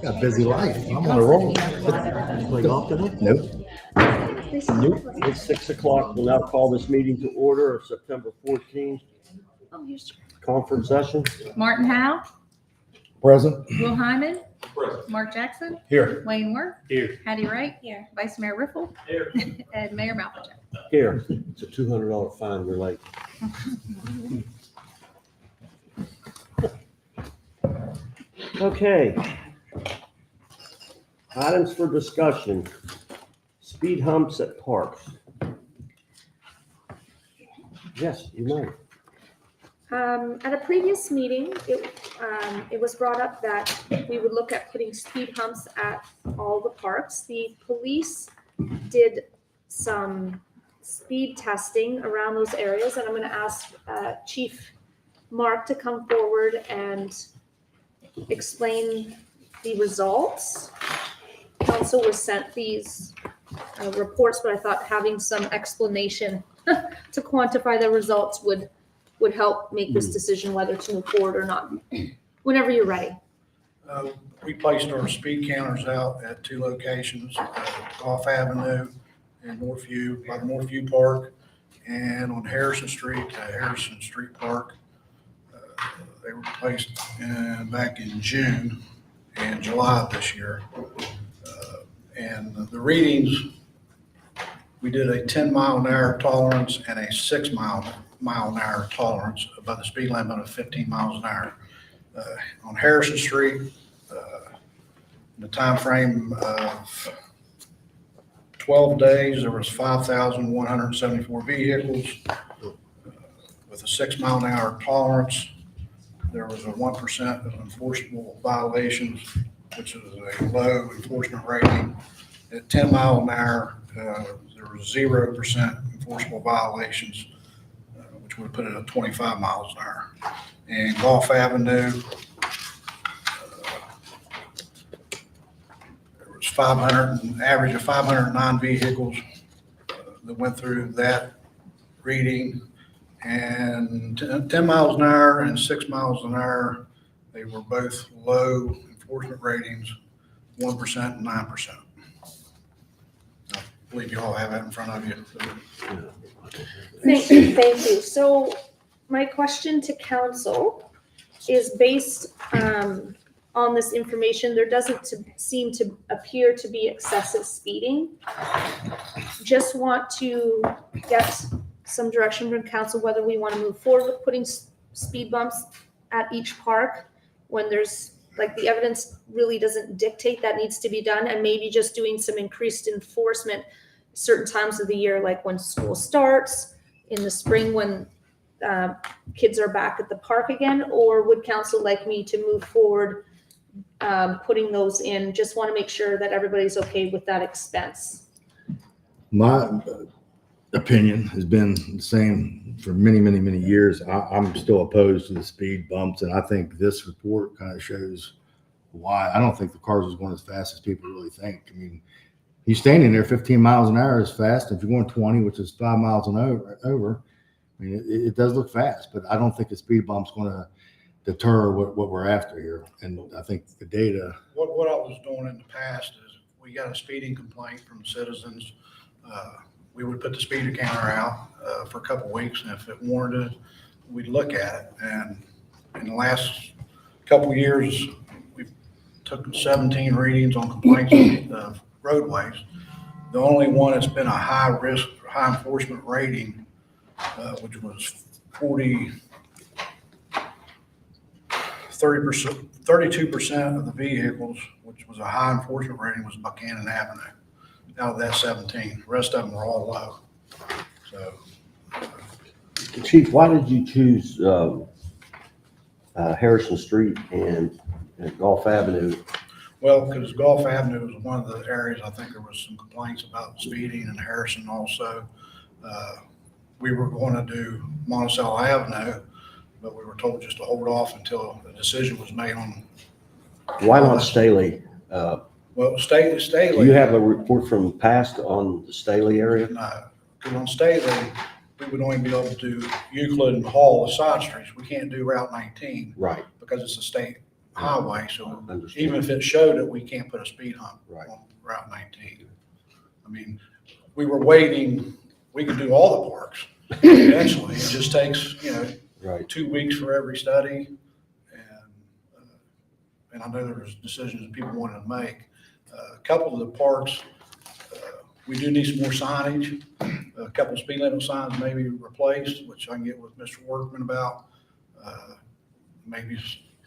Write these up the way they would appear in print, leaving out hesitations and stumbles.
Got a busy life. I'm on a roll. Play golf today? Nope. Nope. It's 6 o'clock. We'll now call this meeting to order of September 14th. Conference session. Martin Howe, Present. Will Hyman, Mark Jackson, Here. Wayne Worth, Here. Hattie Wright, here, Vice Mayor Riffle, Here. and Mayor Malpacheck. Here. It's a $200 fine. We're late. Okay. Items for discussion. Speed humps at parks. Yes, you may. At a previous meeting, it was brought up that we would look at putting speed humps at all the parks. The police did some speed testing around those areas, and I'm going to ask Chief Mark to come forward and explain the results. Council was sent these reports, but I thought having some explanation to quantify the results would help make this decision whether to move forward or not. Whenever you're ready. We placed our speed counters out at two locations, Goff Avenue and Northview, by the Northview Park, and on Harrison Street, Harrison Street Park. They were placed back in June and July of this year. And the readings, we did a 10-mile-an-hour tolerance and a 6-mile-an-hour tolerance above the speed limit of 15 miles an hour. On Harrison Street, in the time frame of 12 days, there was 5,174 vehicles. With a 6-mile-an-hour tolerance, there was a 1% of enforceable violations, which is a low enforcement rating. At 10 mile an hour, there was 0% enforceable violations, which would put it at 25 miles an hour. And Goff Avenue, there was 500, average of 509 vehicles that went through that reading. And 10 miles an hour and 6 miles an hour, they were both low enforcement ratings, 1% and 9%. I believe you all have that in front of you. Thank you. So my question to council is based on this information. There doesn't seem to appear to be excessive speeding. Just want to get some direction from council whether we want to move forward with putting speed bumps at each park when there's, like, the evidence really doesn't dictate that needs to be done, and maybe just doing some increased enforcement certain times of the year, like when school starts, in the spring when kids are back at the park again. Or would council like me to move forward putting those in? Just want to make sure that everybody's okay with that expense. My opinion has been the same for many, many, many years. I'm still opposed to the speed bumps, and I think this report kind of shows why. I don't think the cars is going as fast as people really think. I mean, he's standing there 15 miles an hour is fast. If you're going 20, which is 5 miles an over, I mean, it does look fast, but I don't think the speed bump's going to deter what we're after here. And I think the data. What I was doing in the past is we got a speeding complaint from citizens. We would put the speeder counter out for a couple of weeks, and if it warranted, we'd look at it. And in the last couple of years, we've took 17 readings on complaints of roadways. The only one that's been a high risk, high enforcement rating, which was 32% of the vehicles, which was a high enforcement rating, was Buchanan Avenue. Out of that 17, the rest of them were all low. So, Chief, why did you choose Harrison Street and Gulf Avenue? well, because Goff Avenue was one of the areas I think there was some complaints about speeding, and Harrison also. We were going to do Monticello Avenue, but we were told just to hold off until a decision was made on. Why not Staley? Well, Staley. Do you have a report from past on the Staley area? No, because on Staley, we would only be able to do Euclid and Hall, the side streets. We can't do Route 19. Right. Because it's a state highway, so Understood. even if it showed that we can't put a speed hump Right. on Route 19. I mean, we were waiting, we could do all the parks eventually. It just takes, Right. 2 weeks for every study. And I know there's decisions that people wanted to make. A couple of the parks, we do need some more signage. A couple of speed limit signs may be replaced, which I can get with Mr. Workman about. Maybe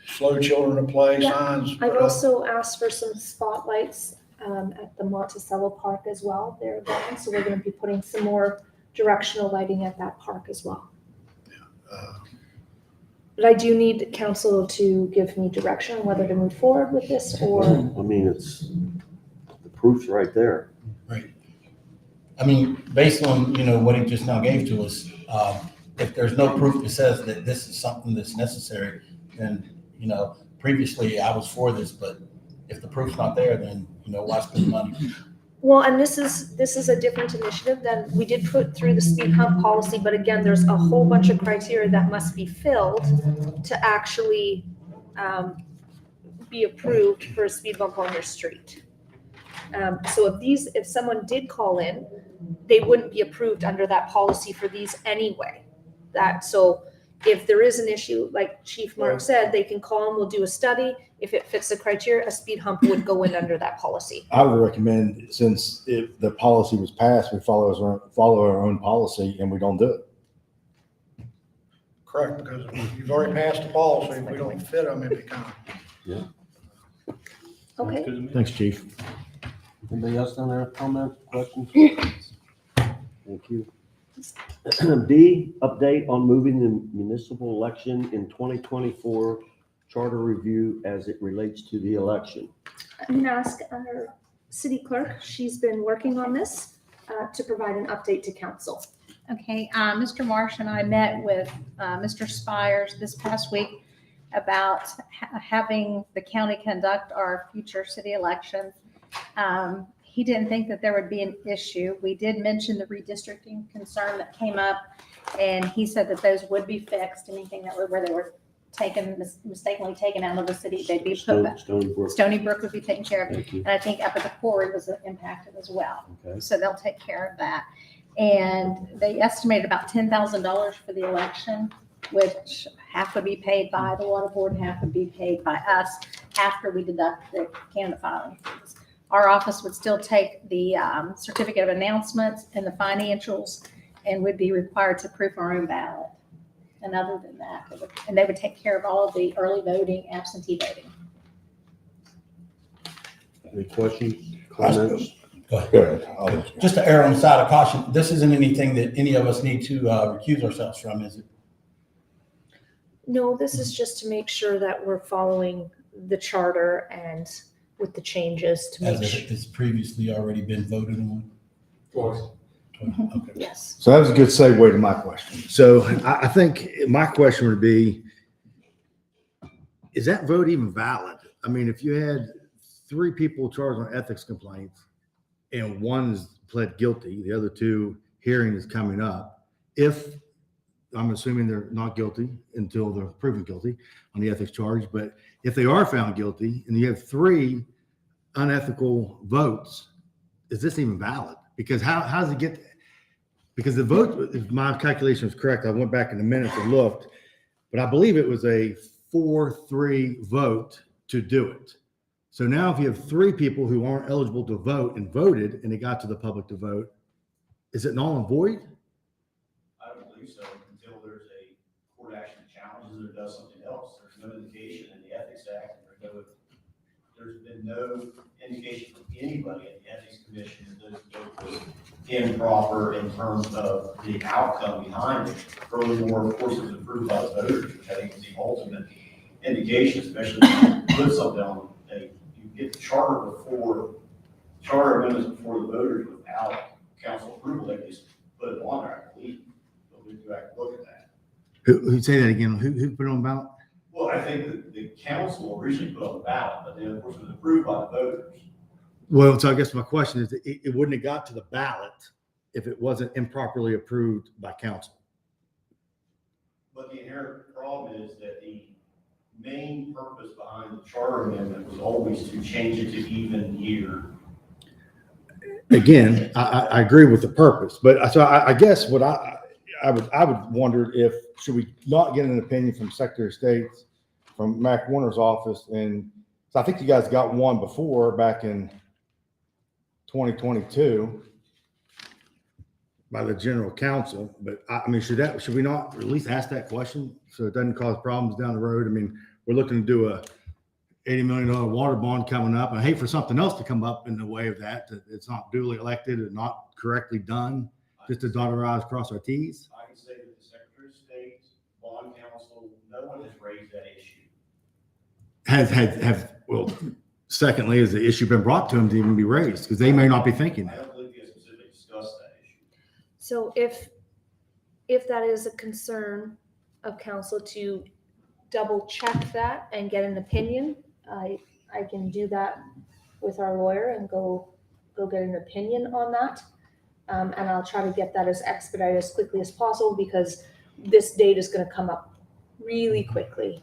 slow children to play Yeah, signs. I've also asked for some spotlights at the Monticello Park as well. They're going, so we're going to be putting some more directional lighting at that park as well. But I do need council to give me direction on whether to move forward with this or. I mean, the proof's right there. Right. I mean, based on, what he just now gave to us, if there's no proof that says that this is something that's necessary, then, previously I was for this, but if the proof's not there, then, why spend the money? Well, and this is a different initiative than we did put through the speed hump policy, but again, there's a whole bunch of criteria that must be filled to actually be approved for a speed bump on your street. So if someone did call in, they wouldn't be approved under that policy for these anyway. So if there is an issue, like Chief Mark said, they can call and we'll do a study. If it fits the criteria, a speed hump would go in under that policy. I would recommend, since if the policy was passed, we follow our own policy and we don't do it. Correct, because you've already passed the policy. If we don't fit them, it becomes. Okay. Thanks, Chief. Anybody else down there have comments, questions? Thank you. B, update on moving the municipal election in 2024 charter review as it relates to the election. I'm gonna ask our city clerk, she's been working on this to provide an update to council. Okay, Mr. Marsh and I met with Mr. Spires this past week about having the county conduct our future city elections. He didn't think that there would be an issue. We did mention the redistricting concern that came up, and he said that those would be fixed. Anything that where they were mistakenly taken out of the city, they'd be put back. Stony Brook would be taken care of. Thank you. And I think up at the quarry was impacted as well. Okay. So they'll take care of that. And they estimated about $10,000 for the election, which half would be paid by the water board and half would be paid by us after we deduct the candidate filing fees. Our office would still take the certificate of announcements and the financials and would be required to proof our own ballot. And other than that, they would take care of all of the early voting, absentee voting. Any questions, comments? Go ahead. Go ahead. Just to err on the side of caution, this isn't anything that any of us need to recuse ourselves from, is it? No, this is just to make sure that we're following the charter and with the changes to As make sure. it has previously already been voted on? Okay. Yes. So that was a good segue to my question. So I think my question would be, is that vote even valid? I mean, if you had 3 people charged on ethics complaints and one's pled guilty, the other 2 hearing is coming up, if I'm assuming they're not guilty until they're proven guilty on the ethics charge, but if they are found guilty and you have 3 unethical votes, is this even valid? Because how does it get? Because the vote, if my calculation is correct, I went back in the minutes and looked, but I believe it was a 4-3 vote to do it. So now if you have 3 people who aren't eligible to vote and voted and it got to the public to vote, is it null and void? I don't believe so until there's a court action that challenges or does something else. There's no indication in the Ethics Act. There's been no indication from anybody in the Ethics Commission that this vote was improper in terms of the outcome behind it. Furthermore, of course, it was approved by the voters, which I think is the ultimate indication, especially when you put something on, you get the charter amendments before the voters without council approval. They just put it on there, I believe. But we do have to look at that. Who say that again? Who put it on ballot? Well, I think that the council originally put on the ballot, but then of course it was approved by the voters. Well, so I guess my question is, it wouldn't have got to the ballot if it wasn't improperly approved by council. But the inherent problem is that the main purpose behind the charter amendment was always to change it to even year. Again, I agree with the purpose, but so I guess what I would wonder if, should we not get an opinion from Secretary of State, from Mac Warner's office? And so I think you guys got one before back in 2022 by the general counsel, but I mean, should we not at least ask that question so it doesn't cause problems down the road? I mean, we're looking to do a $80 million water bond coming up. I hate for something else to come up in the way of that it's not duly elected and not correctly done, just to dot our i's, cross our t's. I can say that the Secretary of State, bond counsel, no one has raised that issue. Well, secondly, has the issue been brought to them to even be raised? Because they may not be thinking I that. don't believe he has specifically discussed that issue. So if that is a concern of council to double check that and get an opinion, I can do that with our lawyer and go get an opinion on that. And I'll try to get that as expedited as quickly as possible because this date is going to come up really quickly.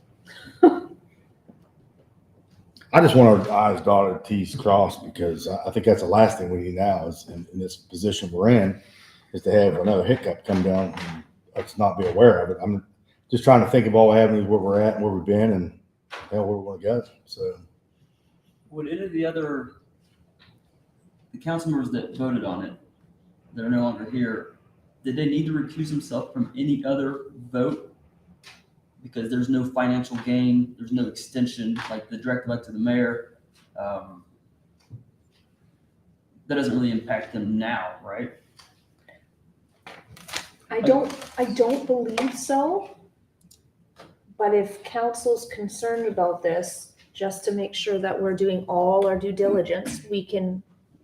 I just want our i's dotted, t's crossed, because I think that's the last thing we need now is in this position we're in, is to have another hiccup come down and us not be aware of it. I'm just trying to think of all avenues where we're at and where we've been and where we want to go. So Would any of the council members that voted on it, that are no longer here, did they need to recuse themselves from any other vote? Because there's no financial gain, there's no extension, like the direct elect to the mayor. That doesn't really impact them now, right? I don't believe so. But if council's concerned about this, just to make sure that we're doing all our due diligence, we can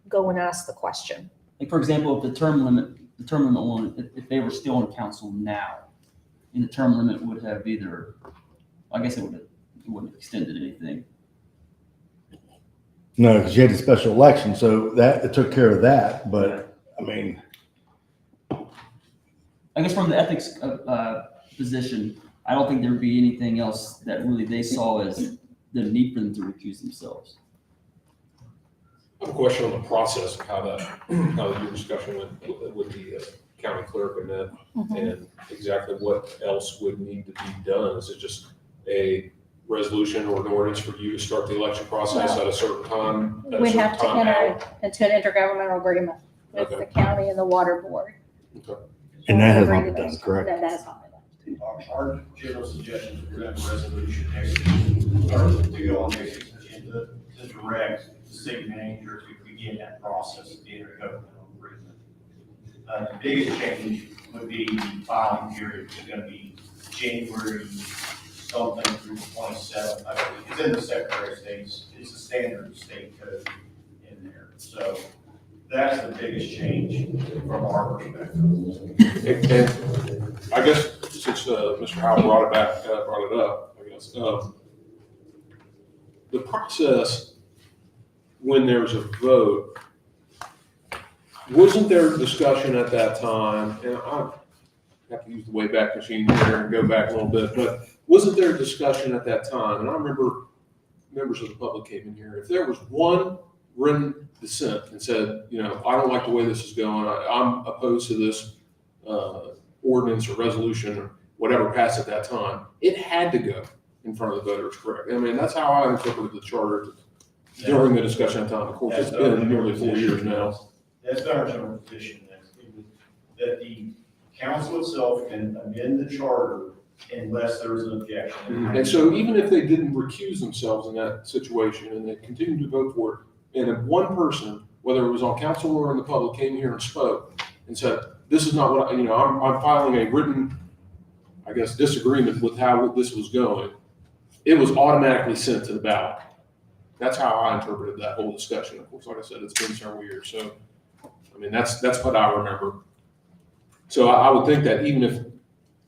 go and ask the question. Like, for example, if the term limit one, if they were still on council now, and the term limit would have either, I guess it wouldn't have extended anything. no, because you had a special election, so that it took care of that. But I mean, I guess from the ethics position, I don't think there would be anything else that really they saw as the need for them to recuse themselves. I have a question on the process of how your discussion went with the county clerk and that, and exactly what else would need to be done. Is it just a resolution or an ordinance for you to start the election process at a certain time? We have to enter into an intergovernmental agreement with the county and the water board. Okay. and that has Agree not to been done, those. correct? That has not been done. Our general suggestion is we're going to have a resolution next week, or to go on next week's agenda to direct the city manager to begin that process of the intergovernmental agreement. The biggest change would be the filing period, which is going to be January something through 27th. I mean, it's in the Secretary of State's, it's a standard state code in there. So that's the biggest change from our perspective. And I guess since Mr. Howell brought it up, I guess, the process when there's a vote, wasn't there discussion at that time, and I have to use the Wayback Machine here and go back a little bit, but wasn't there a discussion at that time? And I remember members of the public came in here. If there was one written dissent and said, I don't like the way this is going, I'm opposed to this ordinance or resolution or whatever passed at that time, it had to go in front of the voters, correct? I mean, that's how I interpreted the charter during the discussion at the time. Of course, it's been nearly 4 years now. That's been our general position, that the council itself can amend the charter unless there is an objection. And so even if they didn't recuse themselves in that situation and they continued to vote for it, and if one person, whether it was on council or in the public, came here and spoke and said, this is not what, I'm filing a written, I guess, disagreement with how this was going, it was automatically sent to the ballot. That's how I interpreted that whole discussion. Of course, like I said, it's been several years. So, I mean, that's what I remember. So I would think that even if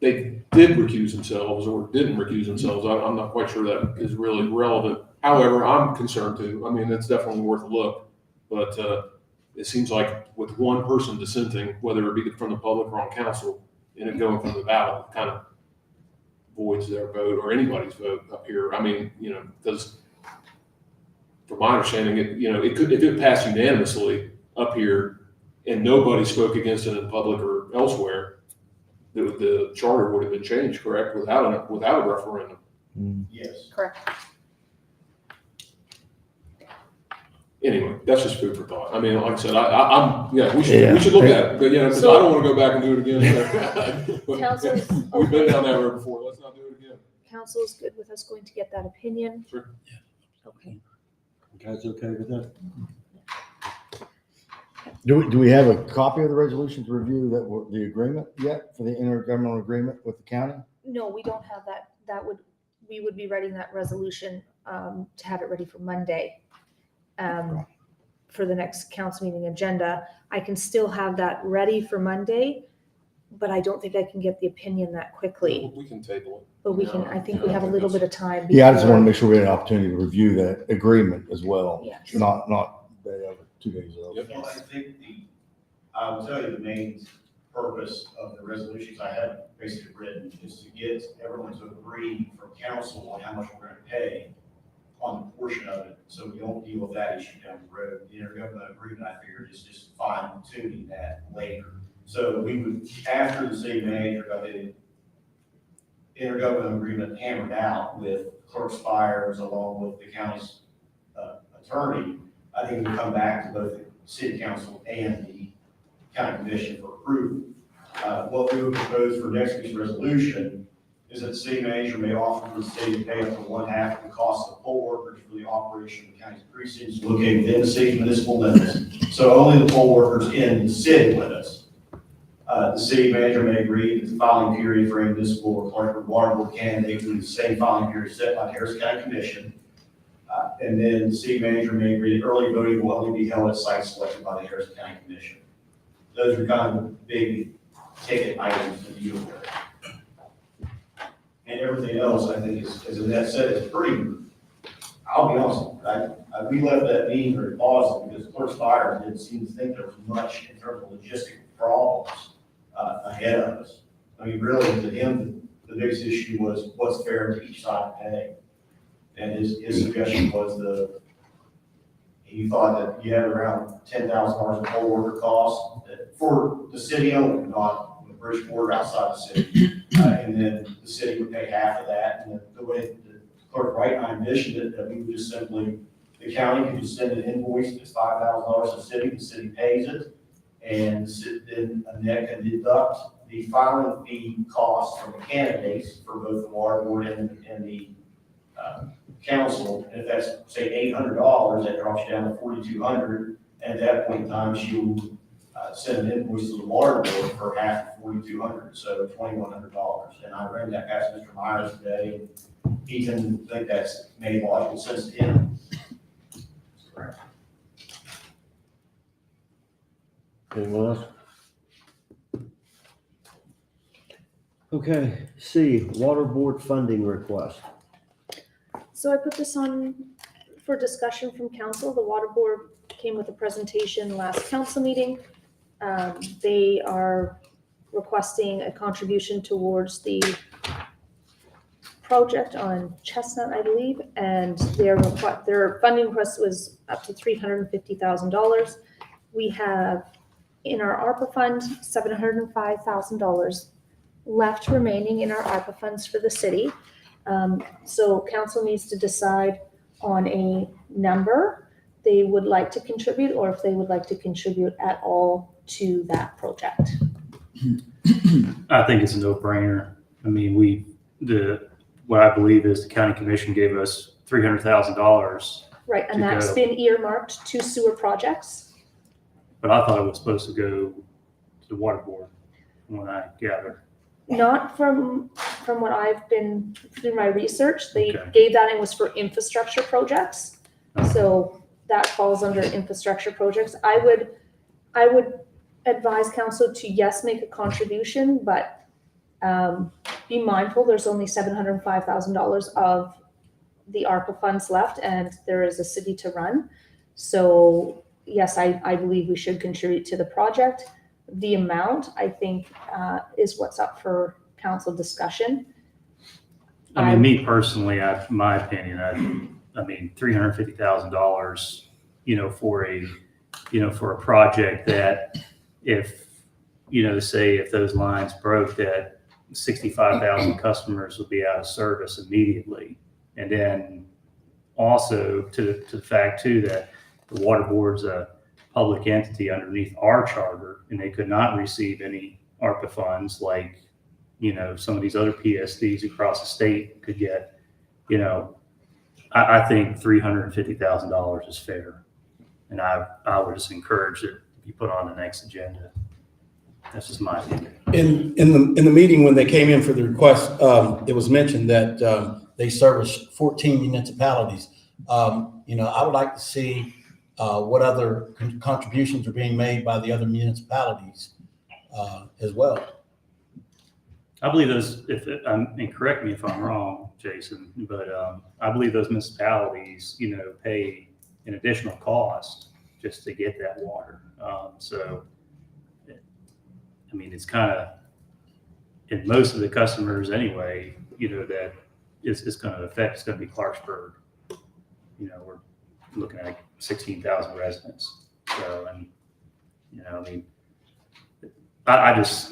they did recuse themselves or didn't recuse themselves, I'm not quite sure that is really relevant. However, I'm concerned too. I mean, it's definitely worth a look. But it seems like with one person dissenting, whether it be from the public or on council, and it going from the ballot, kind of voids their vote or anybody's vote up here. I mean, because from my understanding, it could, if it passed unanimously up here and nobody spoke against it in public or elsewhere, the charter would have been changed, correct, without a referendum. Yes. Correct. Anyway, that's just food for thought. I mean, like I said, we should look at it, but because So- I don't want to go back and do it again. Council's We've been down that road before. Let's not do it again. Council is good with us going to get that opinion? Sure. Okay. You guys okay with that? Do we have a copy of the resolution to review the agreement yet for the intergovernmental agreement with the county? No, we don't have that. We would be writing that resolution to have it ready for Monday. For the next council meeting agenda. I can still have that ready for Monday, but I don't think I can get the opinion that quickly. We can table it. But we can, I think we have a little bit of time. Yeah, I just want to before- make sure we had an opportunity to review that agreement as well. Yes. Not day of, 2 days of. Yep. Well, I think I will tell you the main purpose of the resolutions I have basically written is to get everyone to agree from council on how much we're going to pay on the portion of it, so we don't deal with that issue down the road. The intergovernmental agreement, I figured, is just fine tuning that later. So we would, after the city manager got the intergovernmental agreement hammered out with Clarksburg along with the county's attorney, I think we come back to both the city council and the county commission for approval. What we would propose for next week's resolution is that the city manager may offer for the city to pay up to 1/2 of the cost of poll workers for the operation of the county's precincts located within the city's municipal limits. So only the poll workers in the city limits. The city manager may agree that the filing period for a municipal or Clarksburg water board candidate will be the same filing period set by the Harrison County Commission. And then the city manager may agree that early voting will only be held at sites selected by the Harrison County Commission. Those are kind of the big ticket items to deal with. And everything else, I think, as Annette said, is pretty, I'll be honest, we left that meeting very positive because Clarksburg didn't seem to think there was much in terms of logistical problems ahead of us. I mean, really, to him, the biggest issue was what's fair to each side to pay. And his suggestion was he thought that you had around $10,000 in poll worker costs for the city only, not the British border outside the city. And then the city would pay half of that. And the way the clerk Wright and I envisioned it, that we would just simply, the county could just send an invoice that's $5,000 to the city pays it. And then Annette can deduct the filing fee costs from the candidates for both the water board and the council. And if that's, say, $800, that drops you down to $4,200. And at that point in time, she'll send an invoice to the water board for half of $4,200, so $2,100. And I ran that past Mr. Myers today, and he didn't think that's made logical sense to him. Correct. Anyone else? Okay, C, water board funding request. So I put this on for discussion from council. The water board came with a presentation last council meeting. They are requesting a contribution towards the project on Chestnut, I believe, and their funding request was up to $350,000. We have in our ARPA fund $705,000 left remaining in our ARPA funds for the city. So council needs to decide on a number they would like to contribute, or if they would like to contribute at all to that project. I think it's a no-brainer. I mean, what I believe is the county commission gave us $300,000, Right, and To that's go. been earmarked to sewer projects. but I thought it was supposed to go to the water board, from what I gather. Not from what I've been through my research. They Okay. gave that, and it was for infrastructure projects. So that falls under infrastructure projects. I would advise council to, yes, make a contribution, but be mindful, there's only $705,000 of the ARPA funds left, and there is a city to run. So yes, I believe we should contribute to the project. The amount, I think, is what's up for council discussion. I mean, me personally, my opinion, I mean, $350,000, for a project that if, say if those lines broke, that 65,000 customers would be out of service immediately. And then also to the fact too, that the water board's a public entity underneath our charter, and they could not receive any ARPA funds like, some of these other PSDs across the state could get. I think $350,000 is fair. And I would just encourage that you put on the next agenda. That's just my opinion. In the meeting, when they came in for the request, it was mentioned that they service 14 municipalities. I would like to see what other contributions are being made by the other municipalities as well. I believe those, and correct me if I'm wrong, Jason, but I believe those municipalities, pay an additional cost just to get that water. It's kind of, in most of the customers anyway, that it's going to affect, it's going to be Clarksburg. We're looking at 16,000 residents. So, I just,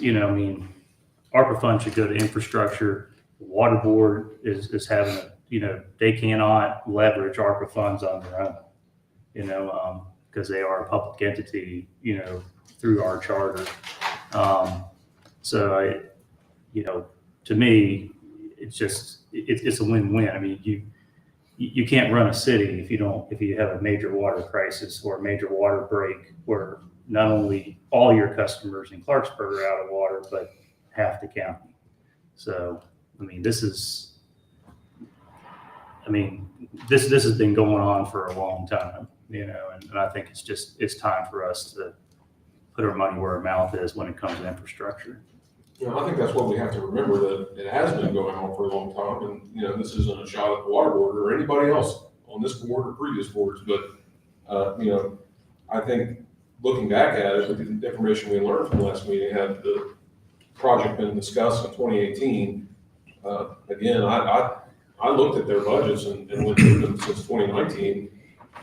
ARPA funds should go to infrastructure. The water board is having they cannot leverage ARPA funds on their own, because they are a public entity, through our charter. To me, it's a win-win. I mean, you can't run a city if you have a major water crisis or a major water break where not only all your customers in Clarksburg are out of water, but half the county. So, this has been going on for a long time, and I think it's time for us to put our money where our mouth is when it comes to infrastructure. I think that's what we have to remember, that it has been going on for a long time, and this isn't a shot at the water board or anybody else on this board or previous boards, but I think looking back at it, with the information we learned from last meeting, had the project been discussed in 2018, again, I looked at their budgets and went through them since 2019,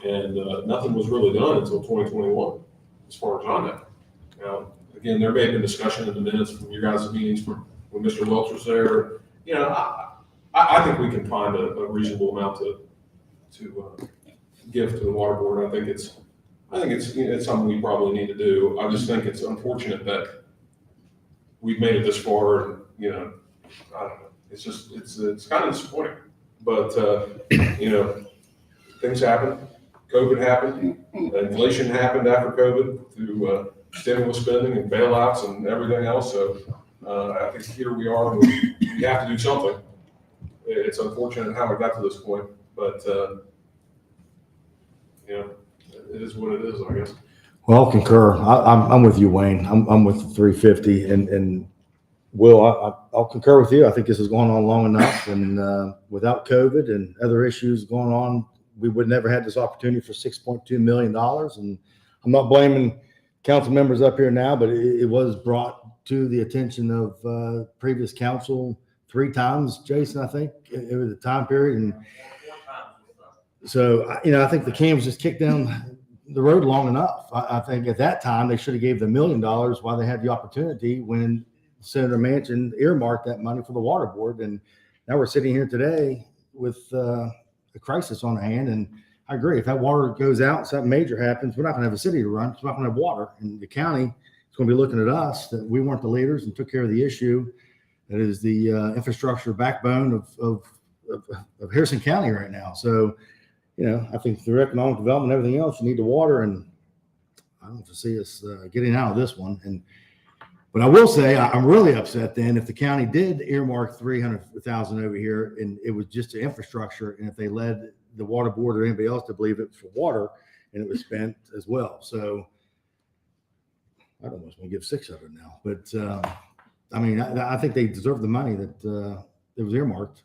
and nothing was really done until 2021, as far as I know. Now, again, there may have been discussion in the minutes from your guys' meetings when Mr. Welch was there. I think we can find a reasonable amount to give to the water board. I think it's something we probably need to do. I just think it's unfortunate that we've made it this far, and I don't know. It's kind of disappointing. But things happen. COVID happened. Inflation happened after COVID through stimulus spending and bailouts and everything else. So I think here we are, and we have to do something. It's unfortunate how it got to this point, but it is what it is, I guess. Well, I'll concur. I'm with you, Wayne. I'm with the 350, and Will, I'll concur with you. I think this has gone on long enough, and without COVID and other issues going on, we would never had this opportunity for $6.2 million. And I'm not blaming council members up here now, but it was brought to the attention of previous council 3 times, Jason, I think, over the time period. And so, I think the can was just kicked down the road long enough. I think at that time, they should have gave the $1 million while they had the opportunity when Senator Manchin earmarked that money for the water board. And now we're sitting here today with a crisis on hand. And I agree. If that water goes out, something major happens, we're not going to have a city to run. We're not going to have water. And the county is going to be looking at us that we weren't the leaders and took care of the issue. That is the infrastructure backbone of Harrison County right now. So, I think through economic development and everything else, you need the water. And I don't foresee us getting out of this one. But I will say I'm really upset then if the county did earmark $300,000 over here and it was just to infrastructure, and if they led the water board or anybody else to believe it was for water and it was spent as well. So I don't almost want to give 6 of it now, but I think they deserve the money that it was earmarked,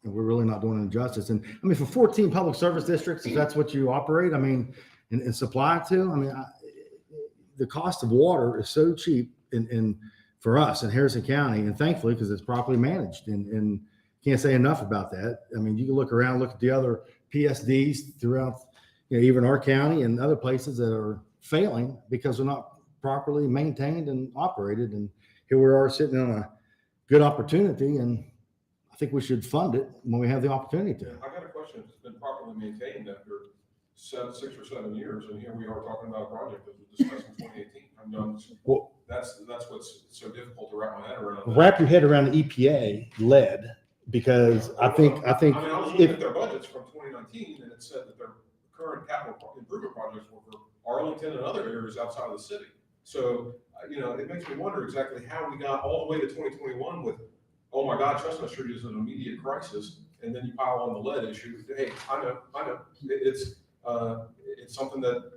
and we're really not doing it justice. And for 14 public service districts, if that's what you operate, and supply to, the cost of water is so cheap in for us in Harrison County, and thankfully, because it's properly managed. And can't say enough about that. I mean, you can look around, look at the other PSDs throughout, even our county and other places that are failing because they're not properly maintained and operated. And here we are sitting on a good opportunity, and I think we should fund it when we have the opportunity to. I got a question. It's been properly maintained after 6 or 7 years, and here we are talking about a project that was discussed in 2018. Well, that's what's so difficult to wrap my head around. Wrap your head around the EPA lead, because I think I mean, I was looking if at their budgets from 2019, and it said that their current capital improvement projects were for Arlington and other areas outside of the city. So, it makes me wonder exactly how we got all the way to 2021 with, oh my God, Chestnut Street is an immediate crisis, and then you pile on the lead issue. Hey, I know, it's something that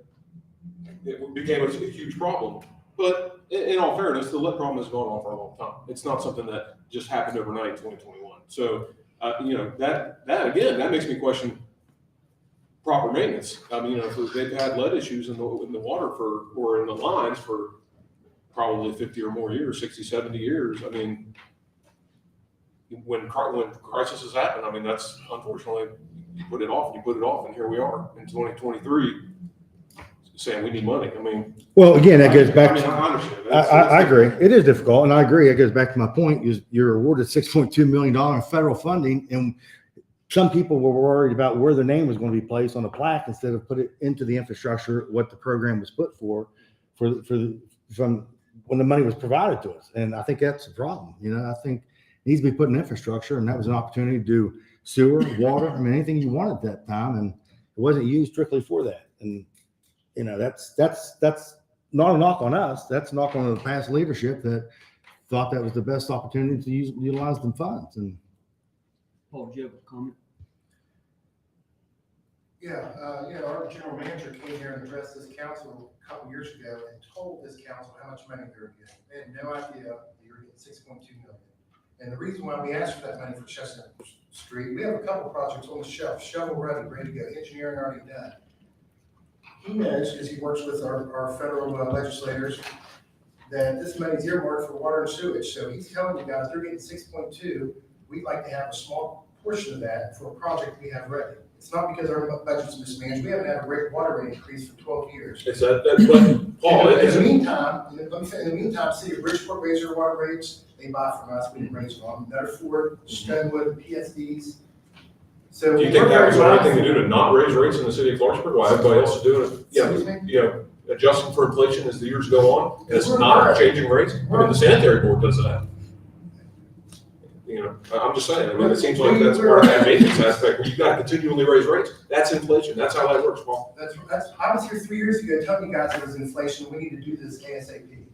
it became a huge problem. But in all fairness, the lead problem has gone on for a long time. It's not something that just happened overnight in 2021. So, that makes me question proper maintenance. I mean, if they've had lead issues in the water or in the lines for probably 50 or more years, 60, 70 years. I mean, when crises happen, I mean, that's unfortunately, you put it off, and here we are in 2023 saying we need money. I mean, well, again, that goes back. I understand. I agree. It is difficult, and I agree. It goes back to my point: is you're awarded $6.2 million in federal funding, and some people were worried about where their name was going to be placed on the plaque instead of put it into the infrastructure what the program was put for from when the money was provided to us. And I think that's the problem. I think it needs to be put in infrastructure, and that was an opportunity to do sewer, water. I mean, anything you wanted at that time, and it wasn't used strictly for that. And that's not a knock on us. That's a knock on the past leadership that thought that was the best opportunity to utilize the funds. And Paul, do you have a comment? Yeah, our general manager came here and addressed this council a couple years ago and told this council how much money they were getting. They had no idea they were getting $6.2 million. And the reason why we asked for that money for Chestnut Street, we have a couple projects on the shelf, shovel ready to go, engineering already done. He knows, because he works with our federal legislators, that this money is earmarked for water and sewage. So he's telling you guys they're getting 6.2. We'd like to have a small portion of that for a project we have ready. It's not because our budget's mismanaged. We haven't had a water rate increase for 12 years. It's but Paul, in the meantime, City of Bridgeport raised their water rates. They buy from us. We didn't raise them. Medford, Stonewood, PSDs. So do you think that was anything to do to not raise rates in the city of Clarksburg while everybody else is doing it? Adjusting for inflation as the years go on, and it's not changing rates. I mean, the sanitary board does that. I'm just saying. I mean, it seems like that's part of that maintenance aspect where you got to continually raise rates. That's inflation. That's how that works, Paul. I was here 3 years ago telling you guys there was inflation. We need to do this ASAP.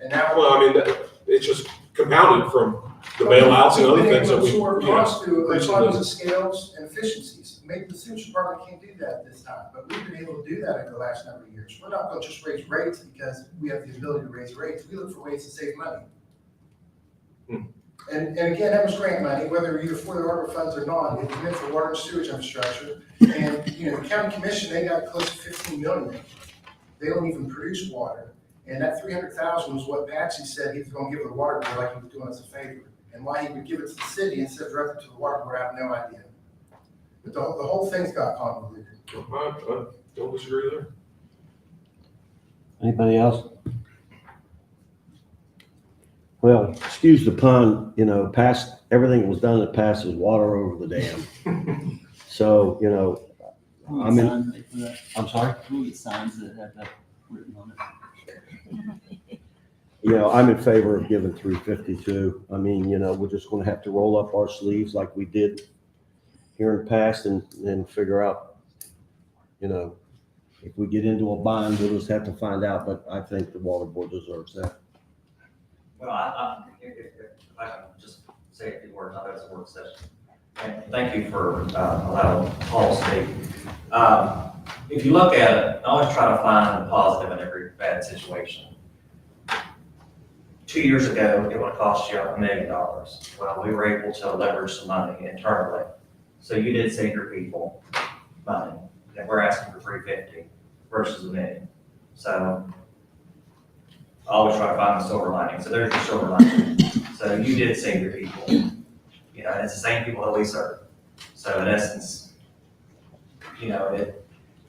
And now, well, I mean, it's just compounded from the bailouts and other things that we. Economies of scales and efficiencies. Maybe the sewage department can't do that this time, but we've been able to do that over the last number of years. We're not going to just raise rates because we have the ability to raise rates. We look for ways to save money. And again, that was grant money, whether you're for the ARPA funds or not. It's meant for water and sewage infrastructure. And the county commission, they got close to 15 million. They don't even produce water. And that 300,000 was what Patsy said he was going to give the water board, like he was doing us a favor. And why he would give it to the city instead of directly to the water board, I have no idea. But the whole thing's got convoluted. I don't disagree there. Anybody else? Well, excuse the pun, everything that was done that passes water over the dam. So, I'm sorry? We'll get signs that have that written on it. I'm in favor of giving 352. I mean, we're just going to have to roll up our sleeves like we did here in the past and figure out, if we get into a bind, we'll just have to find out. But I think the water board deserves that. Well, if I can just say a few words, I know it's a work session. And thank you for allowing Paul to speak. If you look at it, I always try to find the positive in every bad situation. 2 years ago, it would have cost you $1 million. Well, we were able to leverage some money internally. So you did save your people money. And we're asking for 350 versus $1 million. So I always try to find the silver lining. So there's your silver lining. So you did save your people. You know, and it's the same people that we serve. So in essence, you know,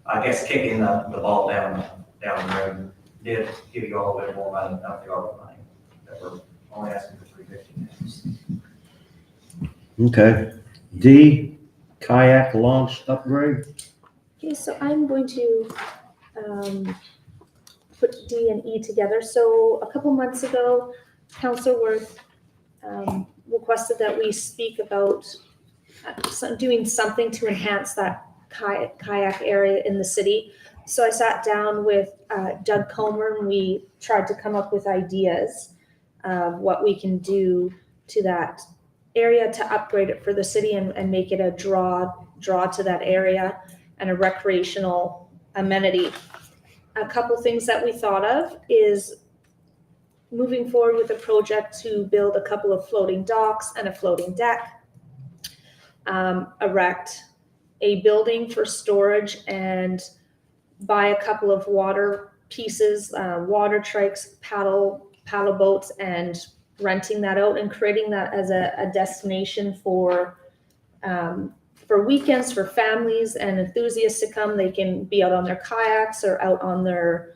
I guess kicking the ball down the road did give you all a bit more money, not the ARPA money, that we're only asking for $350 now. Okay. D, kayak launch upgrade. Okay, so I'm going to put D and E together. So a couple months ago, Councilor Worth requested that we speak about doing something to enhance that kayak area in the city. So I sat down with Doug Comer and we tried to come up with ideas of what we can do to that area to upgrade it for the city and make it a draw to that area and a recreational amenity. A couple things that we thought of is moving forward with a project to build a couple of floating docks and a floating deck, erect a building for storage and buy a couple of water pieces, water trikes, paddle boats, and renting that out and creating that as a destination for weekends for families and enthusiasts to come. They can be out on their kayaks or out on their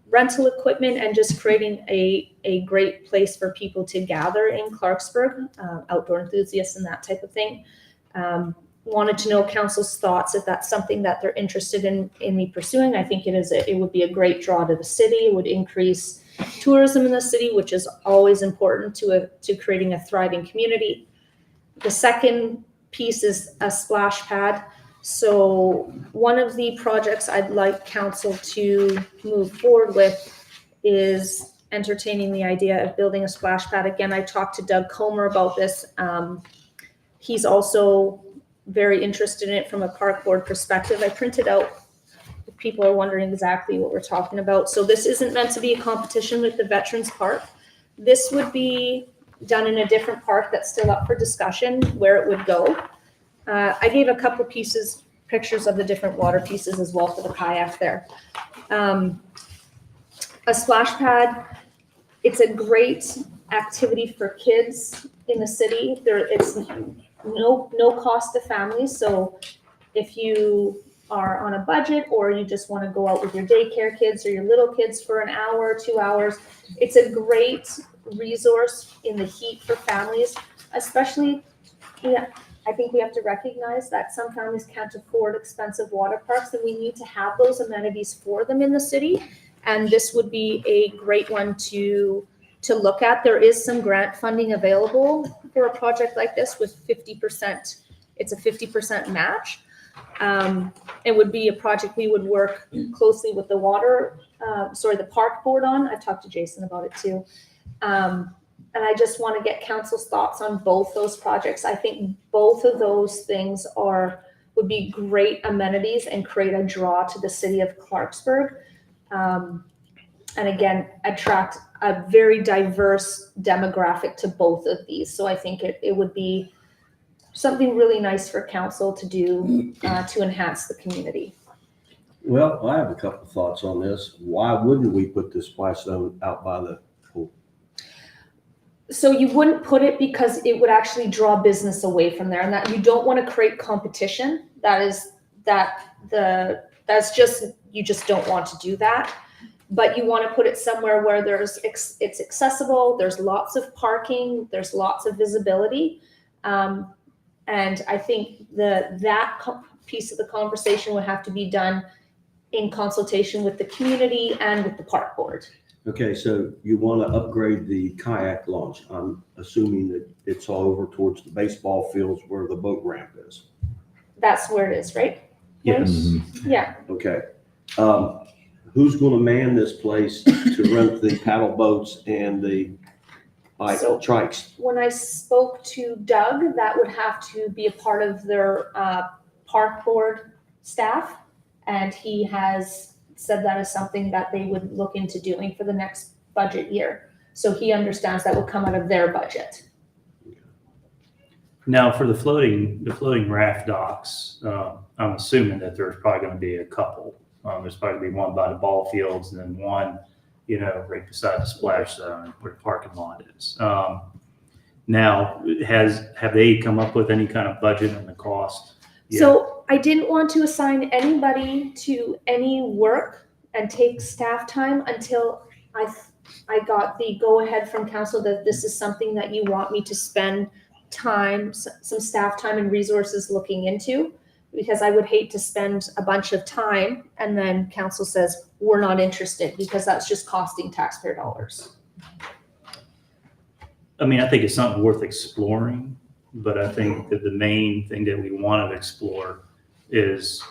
rental equipment and just creating a great place for people to gather in Clarksburg, outdoor enthusiasts and that type of thing. Wanted to know council's thoughts if that's something that they're interested in me pursuing. I think it would be a great draw to the city. It would increase tourism in the city, which is always important to creating a thriving community. The second piece is a splash pad. So one of the projects I'd like council to move forward with is entertaining the idea of building a splash pad. Again, I talked to Doug Comer about this. He's also very interested in it from a park board perspective. I printed out, if people are wondering exactly what we're talking about. So this isn't meant to be a competition with the Veterans Park. This would be done in a different park that's still up for discussion where it would go. I gave a couple pictures of the different water pieces as well for the kayak there. A splash pad, it's a great activity for kids in the city. It's no cost to families. So if you are on a budget or you just want to go out with your daycare kids or your little kids for an hour, 2 hours, it's a great resource in the heat for families, especially, I think we have to recognize that some families can't afford expensive water parks, and we need to have those amenities for them in the city. And this would be a great one to look at. There is some grant funding available for a project like this with 50%. It's a 50% match. It would be a project we would work closely with the park board on. I've talked to Jason about it too. And I just want to get council's thoughts on both those projects. I think both of those things would be great amenities and create a draw to the city of Clarksburg. And again, attract a very diverse demographic to both of these. So I think it would be something really nice for council to do to enhance the community. Well, I have a couple thoughts on this. Why wouldn't we put this splash zone out by the pool? So you wouldn't put it because it would actually draw business away from there, and that you don't want to create competition. You just don't want to do that. But you want to put it somewhere where it's accessible. There's lots of parking. There's lots of visibility. And I think that piece of the conversation would have to be done in consultation with the community and with the park board. Okay, so you want to upgrade the kayak launch. I'm assuming that it's all over towards the baseball fields where the boat ramp is. That's where it is, right? Yes. Mm-hmm. Yeah. Okay. Who's going to man this place to rent the paddle boats and the trikes? When I spoke to Doug, that would have to be a part of their park board staff, and he has said that is something that they would look into doing for the next budget year. So he understands that would come out of their budget. Now, for the floating raft docks, I'm assuming that there's probably going to be a couple. There's probably going to be one by the ball fields and then one, right beside the splash zone where the parking lot is. Now, have they come up with any kind of budget and the cost? yet? So I didn't want to assign anybody to any work and take staff time until I got the go-ahead from council that this is something that you want me to spend time, some staff time and resources looking into, because I would hate to spend a bunch of time and then council says, we're not interested, because that's just costing taxpayer dollars. I mean, I think it's something worth exploring, but I think that the main thing that we want to explore is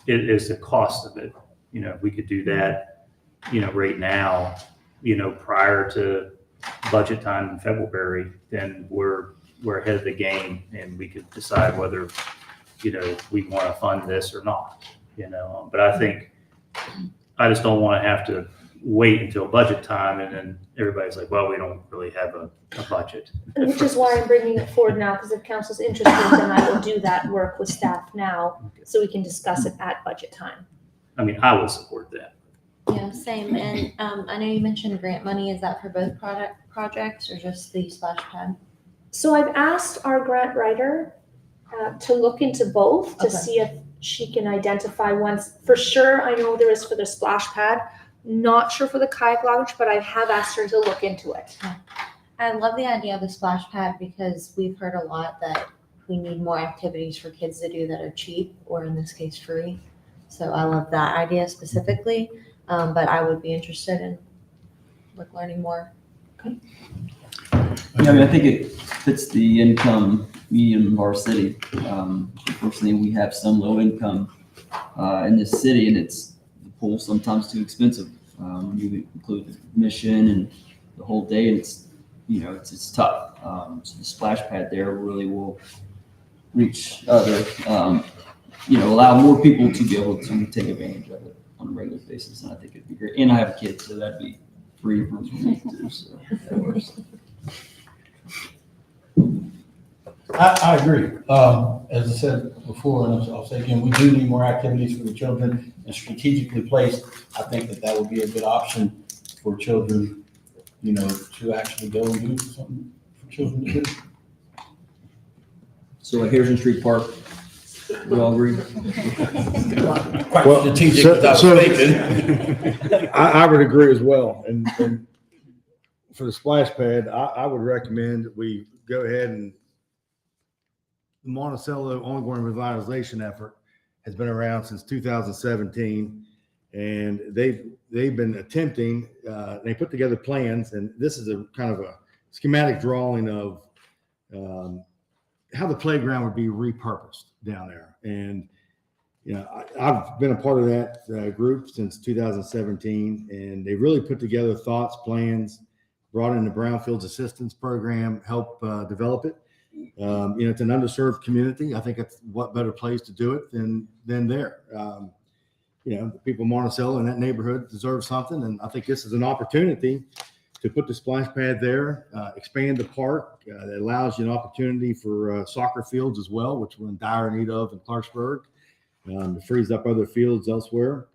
the cost of it. You know, if we could do that, you know, right now, you know, prior to budget time in February, then we're ahead of the game and we could decide whether, you know, we want to fund this or not, you know. But I think I just don't want to have to wait until budget time and then everybody's like, well, we don't really have a budget. Which is why I'm bringing it forward now, because if council's interested, then I will do that work with staff now, so we can discuss it at budget time. I mean, I would support that. Yeah, same. And I know you mentioned grant money. Is that for both projects or just the splash pad? So I've asked our grant writer to look into both to Okay. see if she can identify ones. For sure, I know there is for the splash pad. Not sure for the kayak launch, but I have asked her to look into it. I love the idea of the splash pad because we've heard a lot that we need more activities for kids to do that are cheap or in this case free. So I love that idea specifically, but I would be interested in learning more. Yeah, I mean, I think it fits the income medium of our city. Unfortunately, we have some low income in this city, and the pool's sometimes too expensive. When you include the admission and the whole day, and it's tough. So the splash pad there really will reach other, allow more people to be able to take advantage of it on a regular basis, and I think it'd be great. And I have a kid, so that'd be free for me too. So that works. I agree. As I said before, and I'll say again, we do need more activities for the children and strategically placed. I think that would be a good option for children, to actually go and do something for children to do. So like Harrison Street Park, we all agree? Quite Well, strategic so- without so- thinking. I would agree as well. And for the splash pad, I would recommend we go ahead and the Monticello ongoing revitalization effort has been around since 2017. And they've been attempting, they put together plans, and this is a kind of a schematic drawing of how the playground would be repurposed down there. And I've been a part of that group since 2017, and they really put together thoughts, plans, brought in the Brownfields Assistance Program, help develop it. It's an underserved community. I think it's what better place to do it than there. The people of Monticello in that neighborhood deserve something, and I think this is an opportunity to put the splash pad there, expand the park. That allows you an opportunity for soccer fields as well, which we're in dire need of in Clarksburg. It frees up other fields elsewhere.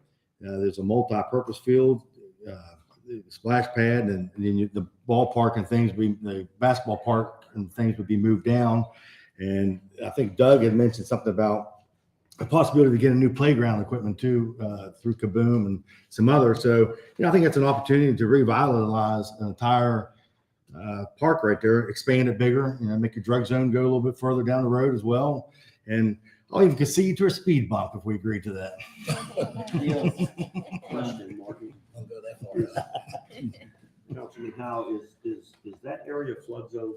There's a multi-purpose field, the splash pad, and then the ballpark and things. The basketball park and things would be moved down. And I think Doug had mentioned something about a possibility to get a new playground equipment too through Kaboom and some others. So I think it's an opportunity to revitalize an entire park right there, expand it bigger, make your drug zone go a little bit further down the road as well. And I'll even concede to a speed bump if we agree to that. Question, Marty. Don't go that far. Councilman Howe, is that area flood zone?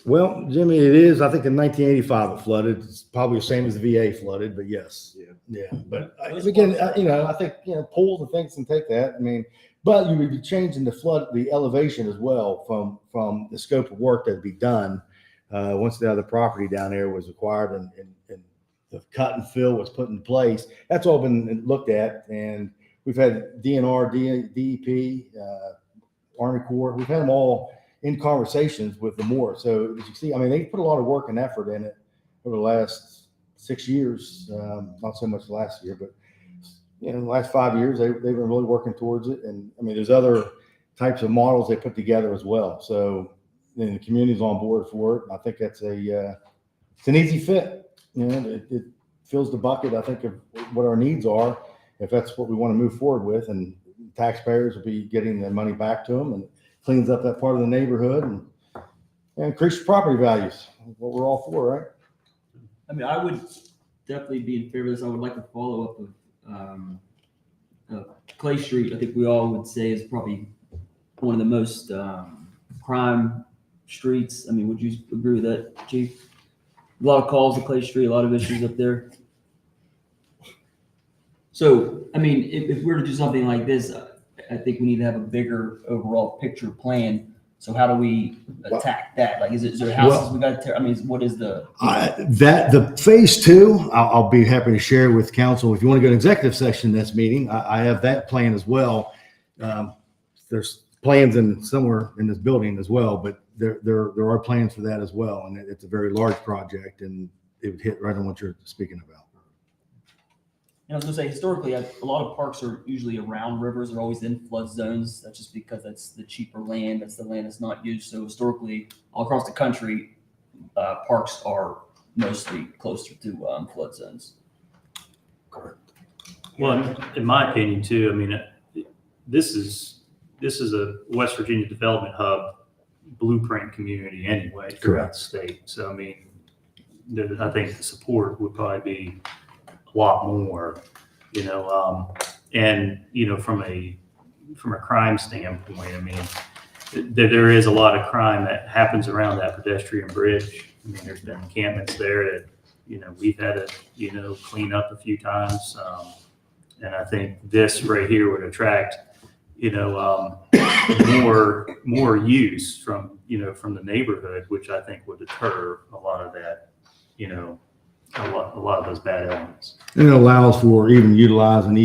Well, Jimmy, it is. I think in 1985 it flooded. It's probably the same as the VA flooded, but yes. Yeah. But again, I think, pools and things can take that. I mean, but you would be changing the elevation as well from the scope of work that'd be done once the other property down there was acquired and the cut and fill was put in place. That's all been looked at, and we've had DNR, DEP, Army Corps. We've had them all in conversations with the Moore. So as you see, they put a lot of work and effort in it over the last 6 years. Not so much last year, but the last 5 years, they've been really working towards it. And there's other types of models they put together as well. So and the community's on board for it. I think that's it's an easy fit. You know, it fills the bucket, I think, of what our needs are, if that's what we want to move forward with, and taxpayers will be getting their money back to them, and cleans up that part of the neighborhood and increases property values, what we're all for, right? I mean, I would definitely be in favor of this. I would like a follow-up of Clay Street. I think we all would say is probably one of the most crime streets. I mean, would you agree with that, Chief? A lot of calls to Clay Street, a lot of issues up there. So, I mean, if we were to do something like this, I think we need to have a bigger overall picture plan. So how do we attack that? Like, is there houses we got to tear? I mean, what is the? The phase 2, I'll be happy to share with council. If you want to go to executive session in this meeting, I have that plan as well. There's plans somewhere in this building as well, but there are plans for that as well. And it's a very large project, and it would hit right on what you're speaking about. I was gonna say, historically, a lot of parks are usually around rivers. They're always in flood zones. That's just because that's the cheaper land. That's the land that's not used. So historically, all across the country, parks are mostly closer to flood zones. Correct. Well, in my opinion too, I mean, this is a West Virginia development hub blueprint community anyway throughout the state. So, I mean, I think the support would probably be a lot more, you know, and, you know, from a crime standpoint, I mean, there is a lot of crime that happens around that pedestrian bridge. I mean, there's been encampments there that, you know, we've had to, you know, clean up a few times. And I think this right here would attract, you know, more use from, you know, from the neighborhood, which I think would deter a lot of that, you know, a lot of those bad elements. And it allows for even utilizing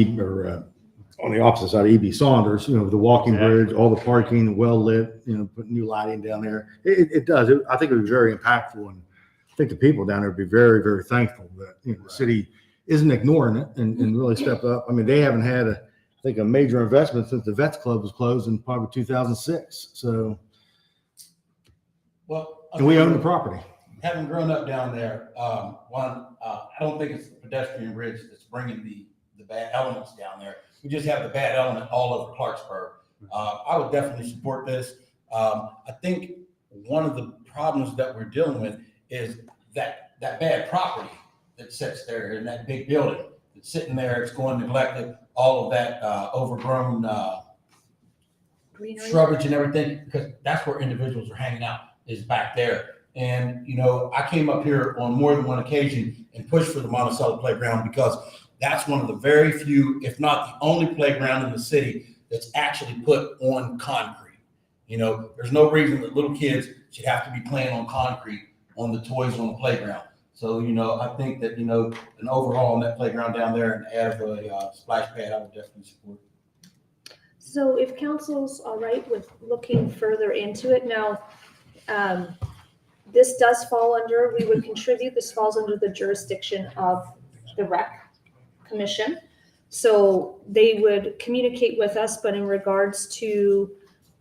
on the opposite side of E.B. Saunders, you know, the walking bridge, all the parking, well lit, you know, put new lighting down there. It does. I think it would be very impactful, and I think the people down there would be very, very thankful that, you know, the city isn't ignoring it and really step up. I mean, they haven't had I think a major investment since the Vets Club was closed in probably 2006. So, Well, and we own the property. Having grown up down there, I don't think it's the pedestrian bridge that's bringing the bad elements down there. We just have the bad element all over Clarksburg. I would definitely support this. I think one of the problems that we're dealing with is that bad property that sits there in that big building. It's sitting there, it's going neglected, all of that overgrown shrubage and everything, because that's where individuals are hanging out, is back there. And, you know, I came up here on more than one occasion and pushed for the Monticello playground because that's one of the very few, if not the only playground in the city that's actually put on concrete. You know, there's no reason that little kids should have to be playing on concrete on the toys on the playground. So, you know, I think that, you know, an overhaul on that playground down there and add a splash pad, I would definitely support. So if council's all right with looking further into it now, this does fall under, we would contribute, this falls under the jurisdiction of the rec commission. So they would communicate with us, but in regards to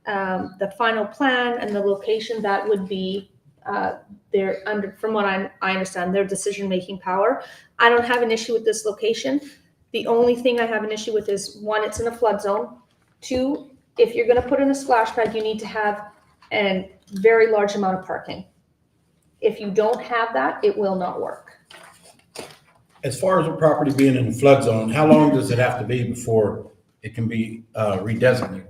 the final plan and the location, that would be from what I understand, their decision-making power. I don't have an issue with this location. The only thing I have an issue with is, one, it's in a flood zone. Two, if you're gonna put in a splash pad, you need to have a very large amount of parking. If you don't have that, it will not work. As far as a property being in the flood zone, how long does it have to be before it can be redesignated?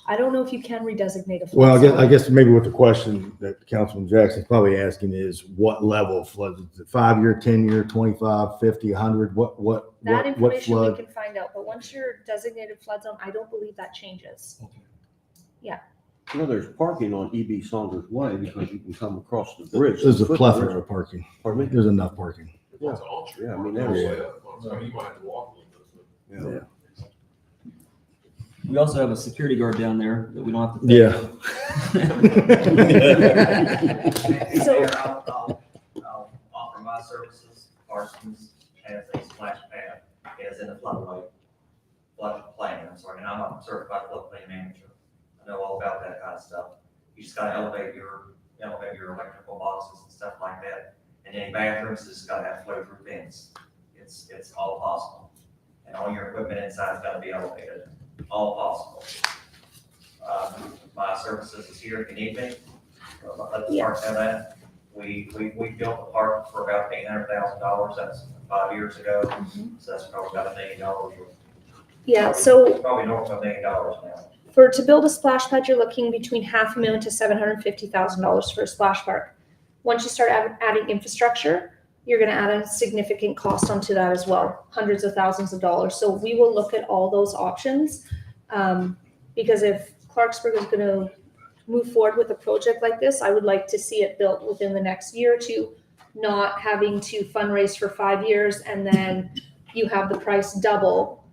I don't know if you can redesignate a flood Well, zone. I guess maybe what the question that Councilman Jackson's probably asking is what level of flood? Is it 5-year, 10-year, 25, 50, 100? What That information we flood? can find out, but once you're designated flood zone, I don't believe that changes. You know, there's parking on E.B. Saunders Way because you can come across the bridge. There's a plethora of parking. Pardon me? There's enough parking. Yeah, I mean, So there's, you might have to walk a little bit. Yeah. We also have a security guard down there that we don't have to pay. Yeah. So- Mayor, I'll offer my services. Parsons has a splash pad, is in the flood plain, I'm sorry, and I'm a certified floodplain manager. I know all about that kind of stuff. You just gotta elevate your electrical boxes and stuff like that. And any bathrooms, it's gotta have flow-through vents. It's all possible. And all your equipment inside's gotta be elevated, all possible. My services is here if you need me. Let the park know that. We built the park for about $800,000. That's 5 years ago. So that's probably about $1 million. Yeah, so Probably north of $1 million now. to build a splash pad, you're looking between $500,000 to $750,000 for a splash park. Once you start adding infrastructure, you're gonna add a significant cost onto that as well, hundreds of thousands of dollars. So we will look at all those options. Because if Clarksburg is gonna move forward with a project like this, I would like to see it built within the next year or two, not having to fundraise for 5 years and then you have the price double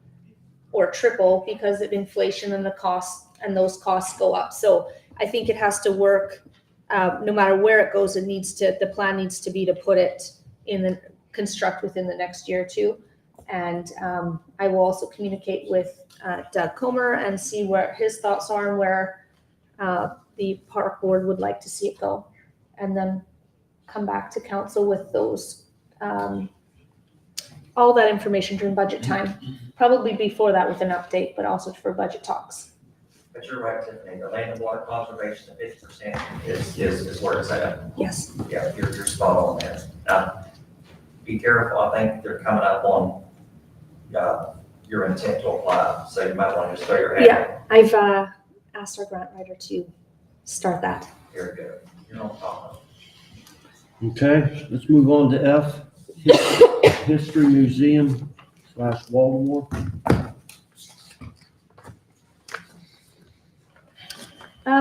or triple because of inflation and the cost, and those costs go up. So I think it has to work, no matter where it goes, the plan needs to be to put it construct within the next year or two. And I will also communicate with Doug Comer and see where his thoughts are and where the park board would like to see it go. And then come back to council with those, all that information during budget time. Probably before that with an update, but also for budget talks. But you're right, Tiffany, the land and water conservation of 50% is where it's at. Yes. Yeah, you're spot on there. Now, be careful, I think they're coming up on your intent to apply, so you might want to just throw your hat. Yeah, I've asked our grant writer to start that. Very good. You're on top. Okay, let's move on to F, History Museum / Baltimore.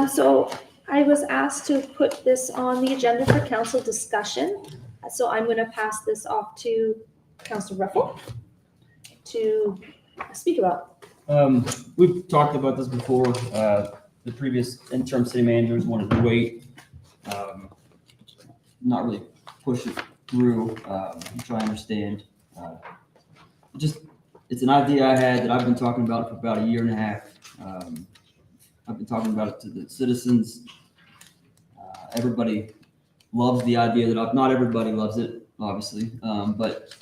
So I was asked to put this on the agenda for council discussion. So I'm going to pass this off to Councilor Ruffle to speak about. We've talked about this before. The previous interim city managers wanted to wait, not really push it through, which I understand. It's an idea I had that I've been talking about for about 1.5 years. I've been talking about it to the citizens. Everybody loves the idea not everybody loves it, obviously, but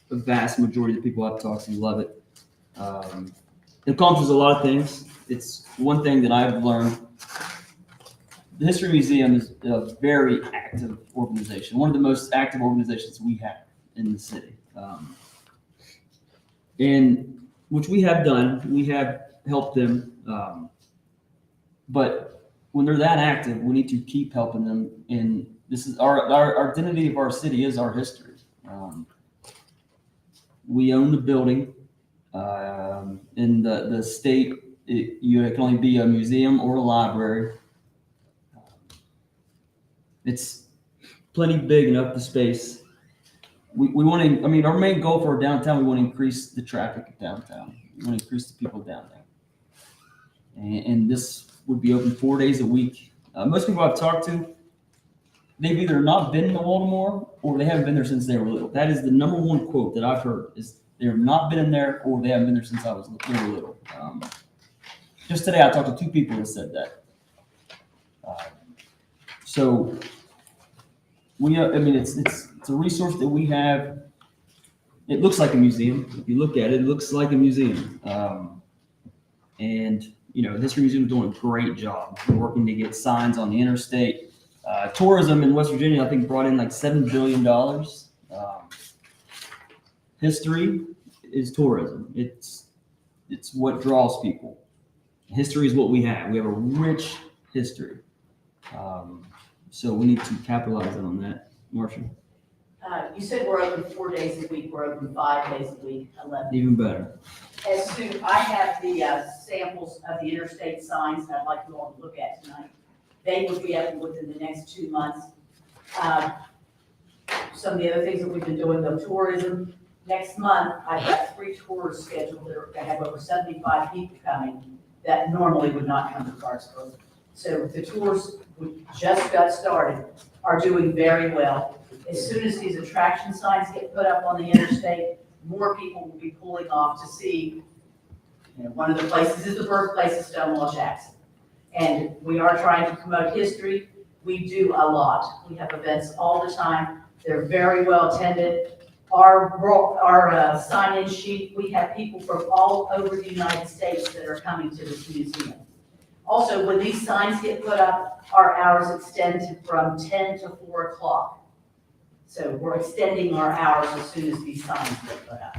the vast majority of the people I've talked to love it. It accomplishes a lot of things. It's one thing that I've learned. The History Museum is a very active organization, one of the most active organizations we have in the city. And which we have done, we have helped them. But when they're that active, we need to keep helping them. And this is our identity of our city is our history. We own the building. In the state, you can only be a museum or a library. It's plenty big enough, the space. We want to, our main goal for our downtown, we want to increase the traffic of downtown. We want to increase the people down there. And this would be open 4 days a week. Most people I've talked to, they've either not been to Baltimore or they haven't been there since they were little. That is the number one quote that I've heard is they have not been in there or they haven't been there since they were little. Just today, I talked to 2 people that said that. So it's a resource that we have. It looks like a museum. If you look at it, it looks like a museum. And the History Museum is doing a great job. We're working to get signs on the interstate. Tourism in West Virginia, I think, brought in like $7 billion. History is tourism. It's what draws people. History is what we have. We have a rich history. So we need to capitalize on that. Marcia? You said we're open 4 days a week. We're open 5 days a week, 11. Even better. As soon, I have the samples of the interstate signs that I'd like you all to look at tonight. They would be open within the next 2 months. Some of the other things that we've been doing, though, tourism. Next month, I've got 3 tours scheduled that have over 75 people coming that normally would not come to Clarksburg. So the tours we just got started are doing very well. As soon as these attraction signs get put up on the interstate, more people will be pulling off to see. One of the places is the birthplace of Stonewall Jackson. And we are trying to promote history. We do a lot. We have events all the time. They're very well attended. Our sign-in sheet, we have people from all over the United States that are coming to this museum. Also, when these signs get put up, our hours extend from 10 to 4 o'clock. So we're extending our hours as soon as these signs get put up.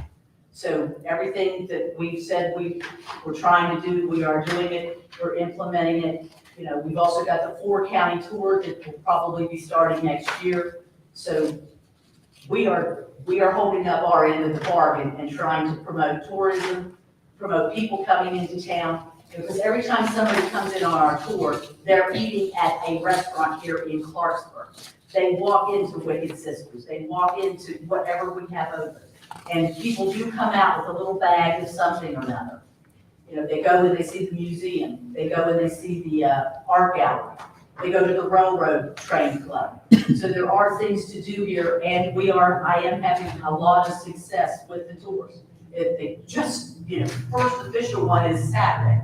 So everything that we've said we're trying to do, we are doing it, we're implementing it. You know, we've also got the 4-county tour that will probably be starting next year. So we are holding up our end of the bargain and trying to promote tourism, promote people coming into town. Because every time somebody comes in on our tour, they're eating at a restaurant here in Clarksburg. They walk into Wicked Sisters, they walk into whatever we have open. And people do come out with a little bag of something or another. You know, they go and they see the museum, they go and they see the art gallery, they go to the railroad train club. So there are things to do here, and I am having a lot of success with the tours. First official one is Saturday.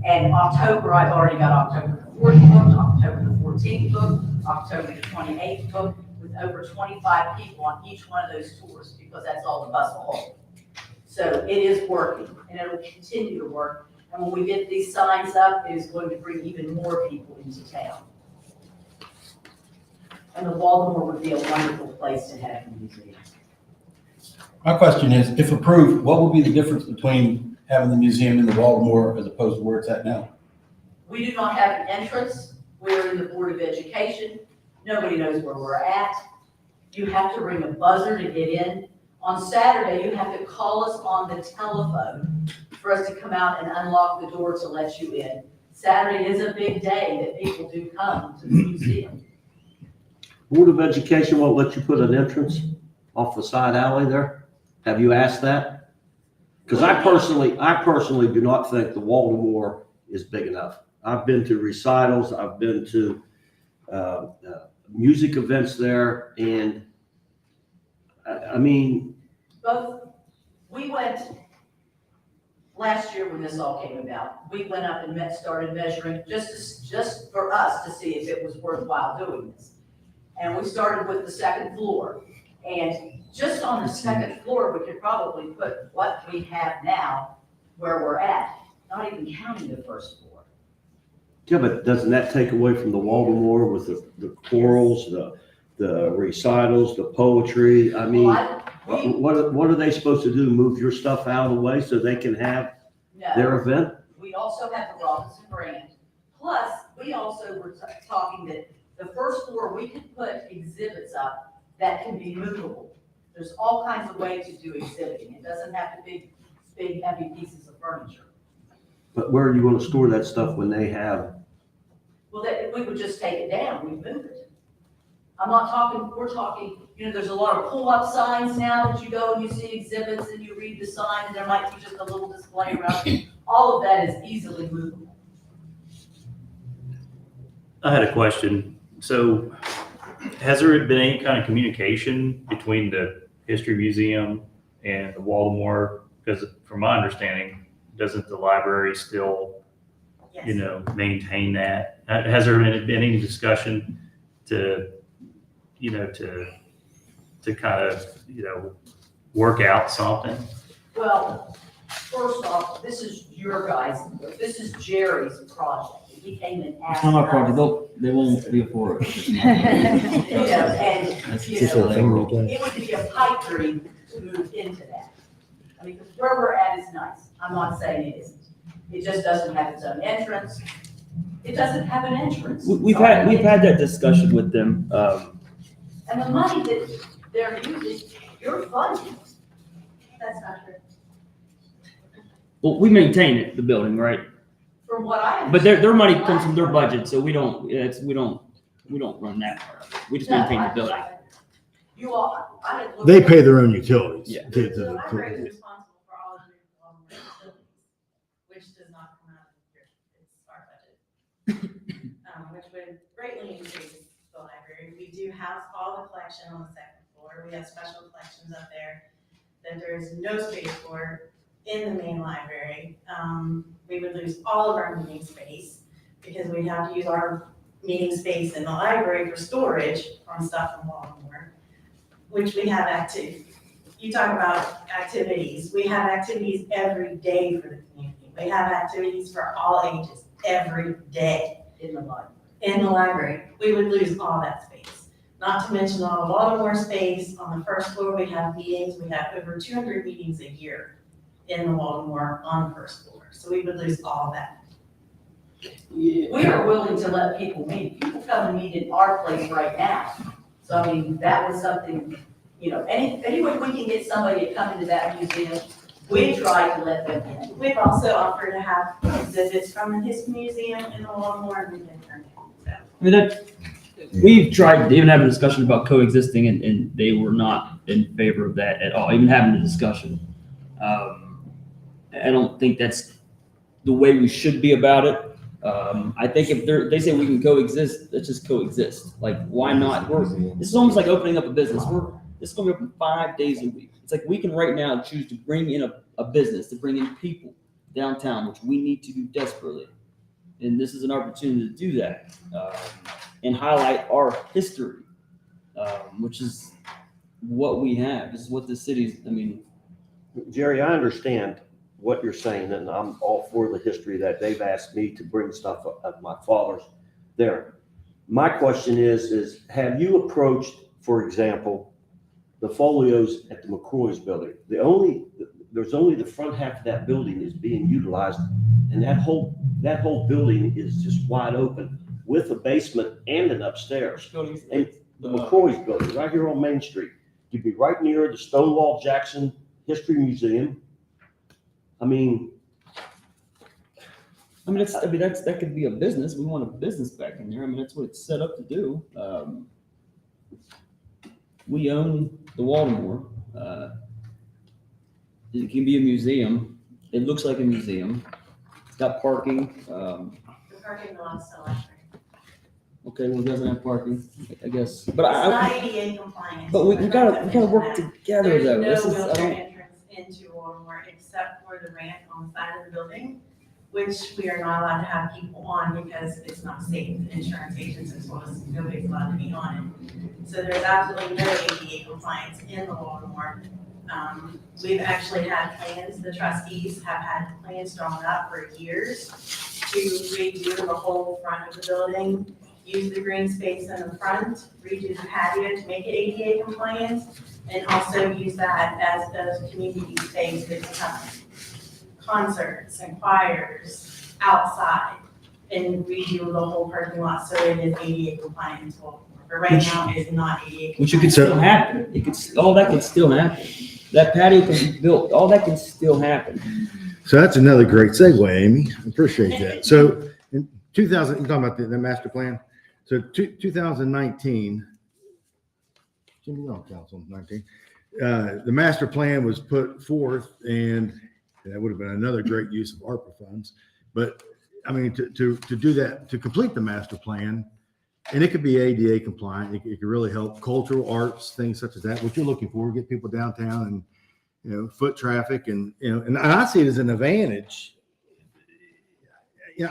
And October, I've already got October the 4th booked, October the 14th booked, October the 28th booked, with over 25 people on each one of those tours, because that's all the bus will hold. So it is working, and it will continue to work. And when we get these signs up, it is going to bring even more people into town. And the Baltimore would be a wonderful place to have a museum. My question is, if approved, what would be the difference between having the museum in the Baltimore as opposed to where it's at now? We do not have an entrance. We're in the Board of Education. Nobody knows where we're at. You have to ring a buzzer to get in. On Saturday, you have to call us on the telephone for us to come out and unlock the door to let you in. Saturday is a big day that people do come to the museum. Board of Education won't let you put an entrance off the side alley there? Have you asked that? Because I personally do not think the Baltimore is big enough. I've been to recitals, I've been to music events there, and I mean. We went last year when this all came about. We went up and started measuring just for us to see if it was worthwhile doing this. And we started with the second floor. And just on the second floor, we could probably put what we have now where we're at, not even counting the first floor. Yeah, but doesn't that take away from the Baltimore with the chorals, the recitals, the poetry? I mean, what are they supposed to do? Move your stuff out of the way so they can have their event? We also have the Robinson brand. Plus, we also were talking that the first floor, we could put exhibits up that can be movable. There's all kinds of ways to do exhibiting. It doesn't have to be big, heavy pieces of furniture. But where are you going to store that stuff when they have? Well, we would just take it down, we'd move it. We're talking, there's a lot of pull-up signs now that you go and you see exhibits and you read the sign and there might be just a little display around it. All of that is easily movable. I had a question. So has there been any kind of communication between the History Museum and the Baltimore? Because from my understanding, doesn't the library still, maintain that? Has there been any discussion to kind of, work out something? Well, first off, this is Jerry's project. He came and asked. It's not my project. They won't be a for it. It would be a pipe dream to move into that. I mean, where we're at is nice. I'm not saying it isn't. It just doesn't have its own entrance. It doesn't have an entrance. We've had that discussion with them. And the money that they're using, you're funding. That's not true. Well, we maintain it, the building, right? From what I understand. But their money comes from their budget, so we don't run that part of it. We just maintain the building. They pay their own utilities. Yeah. The library is responsible for all of your utilities, which does not come out of our budget, which would greatly increase the library. We do house all the collection on the second floor. We have special collections up there that there is no space for in the main library. We would lose all of our meeting space. because we have to use our meeting space in the library for storage on stuff from Baltimore, which we have you talk about activities. We have activities every day for the community. We have activities for all ages every day In the library. in the library. We would lose all that space. Not to mention all the Baltimore space. On the first floor, we have meetings. We have over 200 meetings a year in the Baltimore on the first floor. So we would lose all that. We are willing to let people meet. People come and meet in our place right now. So I mean, that was something, you know, any way we can get somebody to come into that museum, we try to let them in. We've also offered to have exhibits from his museum in the Baltimore and we can turn it. So. I mean, that, we've tried to even have a discussion about coexisting and they were not in favor of that at all, even having a discussion. I don't think that's the way we should be about it. I think if they say we can coexist, let's just coexist. Like, why not? This is almost like opening up a business. This is going to be open 5 days a week. It's like we can right now choose to bring in a business, to bring in people downtown, which we need to do desperately. And this is an opportunity to do that and highlight our history, which is what we have. This is what the city's, I mean. Jerry, I understand what you're saying, and I'm all for the history that they've asked me to bring stuff of my father's there. My question is have you approached, for example, the folios at the McCroy's building? There's only the front half of that building is being utilized, and that whole building is just wide open with a basement and an upstairs. And the McCroy's building, right here on Main Street, you'd be right near the Stonewall Jackson History Museum. I mean, that could be a business. We want a business back in there. I mean, that's what it's set up to do. We own the Baltimore. It can be a museum. It looks like a museum. It's got parking. The parking lot's still library. Okay, well, it doesn't have parking, I guess. But It's not ADA compliant. But we gotta work together though. There's This no is, wheelchair entrance into Baltimore except for the ramp on the side of the building, which we are not allowed to have people on because it's not safe. Insurance agents as well as nobody's allowed to be on it. So there's absolutely no ADA compliance in the Baltimore. We've actually had plans, the trustees have had plans drawn up for years to redo the whole front of the building, use the green space in the front, redo the patio to make it ADA compliant, and also use that as a community space to concerts and choirs outside and redo the whole parking lot so it is ADA compliant as well. But right now it is not ADA compliant. which it could still happen. All that could still happen. That patio can be built. All that can still happen. So that's another great segue, Amy. I appreciate that. So in 2000, you're talking about the master plan. So 2019, Jimmy, you're on council, 19. The master plan was put forth, and that would have been another great use of ARPA funds. But I mean, to do that, to complete the master plan, and it could be ADA compliant. It could really help cultural arts, things such as that. What you're looking for, get people downtown and foot traffic, and I see it as an advantage.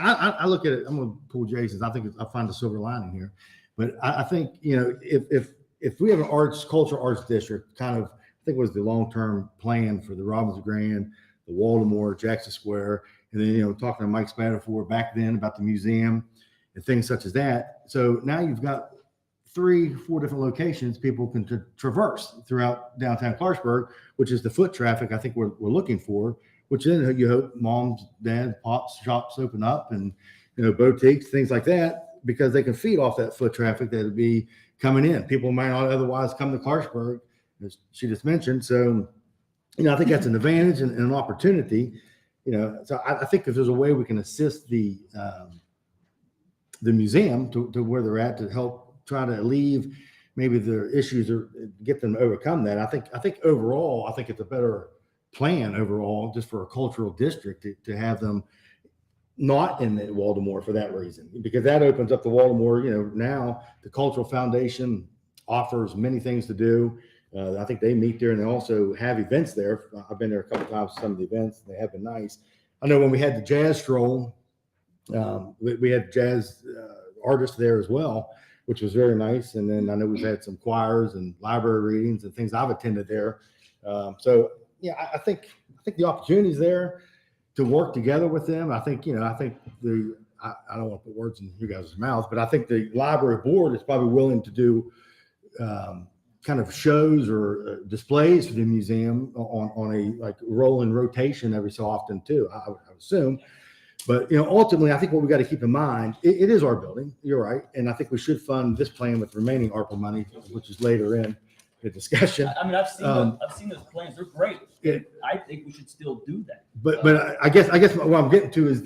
I look at it. I'm going to pull Jason's. I find a silver lining here, but I think if we have an cultural arts district, kind of, I think it was the long-term plan for the Robinson Grand, the Waldemore, Jackson Square, and then talking to Mike Spatafore back then about the museum and things such as that. So now you've got 3-4 different locations people can traverse throughout downtown Clarksburg, which is the foot traffic I think we're looking for, which then you hope moms, dads, pops, shops open up and, boutiques, things like that, because they can feed off that foot traffic that would be coming in. People might not otherwise come to Clarksburg, as she just mentioned. So, I think that's an advantage and an opportunity, so I think if there's a way we can assist the museum to where they're at to help try to alleviate maybe their issues or get them to overcome that. I think overall, I think it's a better plan overall just for a cultural district to have them not in the Waldemore for that reason, because that opens up the Waldemore. Now the Cultural Foundation offers many things to do. I think they meet there and they also have events there. I've been there a couple of times for some of the events. They have been nice. I know when we had the jazz stroll We had jazz artists there as well, which was very nice. And then I know we've had some choirs and library readings and things I've attended there. So yeah, I think the opportunity is there to work together with them. I think I don't want to put words in you guys' mouths, but I think the library board is probably willing to do kind of shows or displays for the museum on a like rolling rotation every so often too. I would assume. But ultimately, I think what we got to keep in mind, it is our building. You're right, and I think we should fund this plan with remaining ARPA money, which is later in the discussion. I mean, I've seen those plans. They're great. I think we should still do that. But I guess what I'm getting to is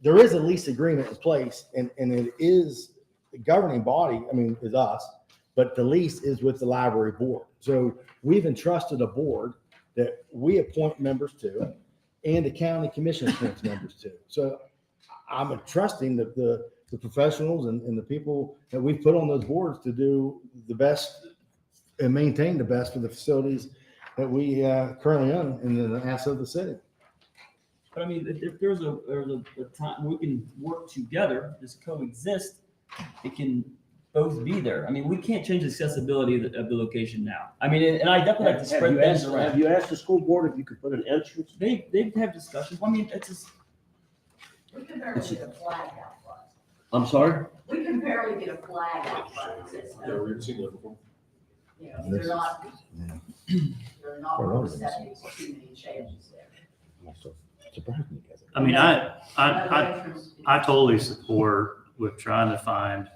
there is a lease agreement in place, and it is the governing body. I mean, is us, but the lease is with the library board. So we've entrusted a board that we appoint members to, and the county commission appoints members to. So I'm trusting the professionals and the people that we've put on those boards to do the best and maintain the best for the facilities that we currently own in the asset of the city. But I mean, if there's a time we can work together, just coexist, it can both be there. I mean, we can't change the accessibility of the location now. I mean, and I definitely like to spread things around. Have you asked the school board if you could put an entrance? They have discussions. I mean, it's just. We can barely get a flag out front. I'm sorry? We can barely get a flag out front. Yeah, we've seen that before. They're not receptive to too many changes there. I mean, I totally support with trying to find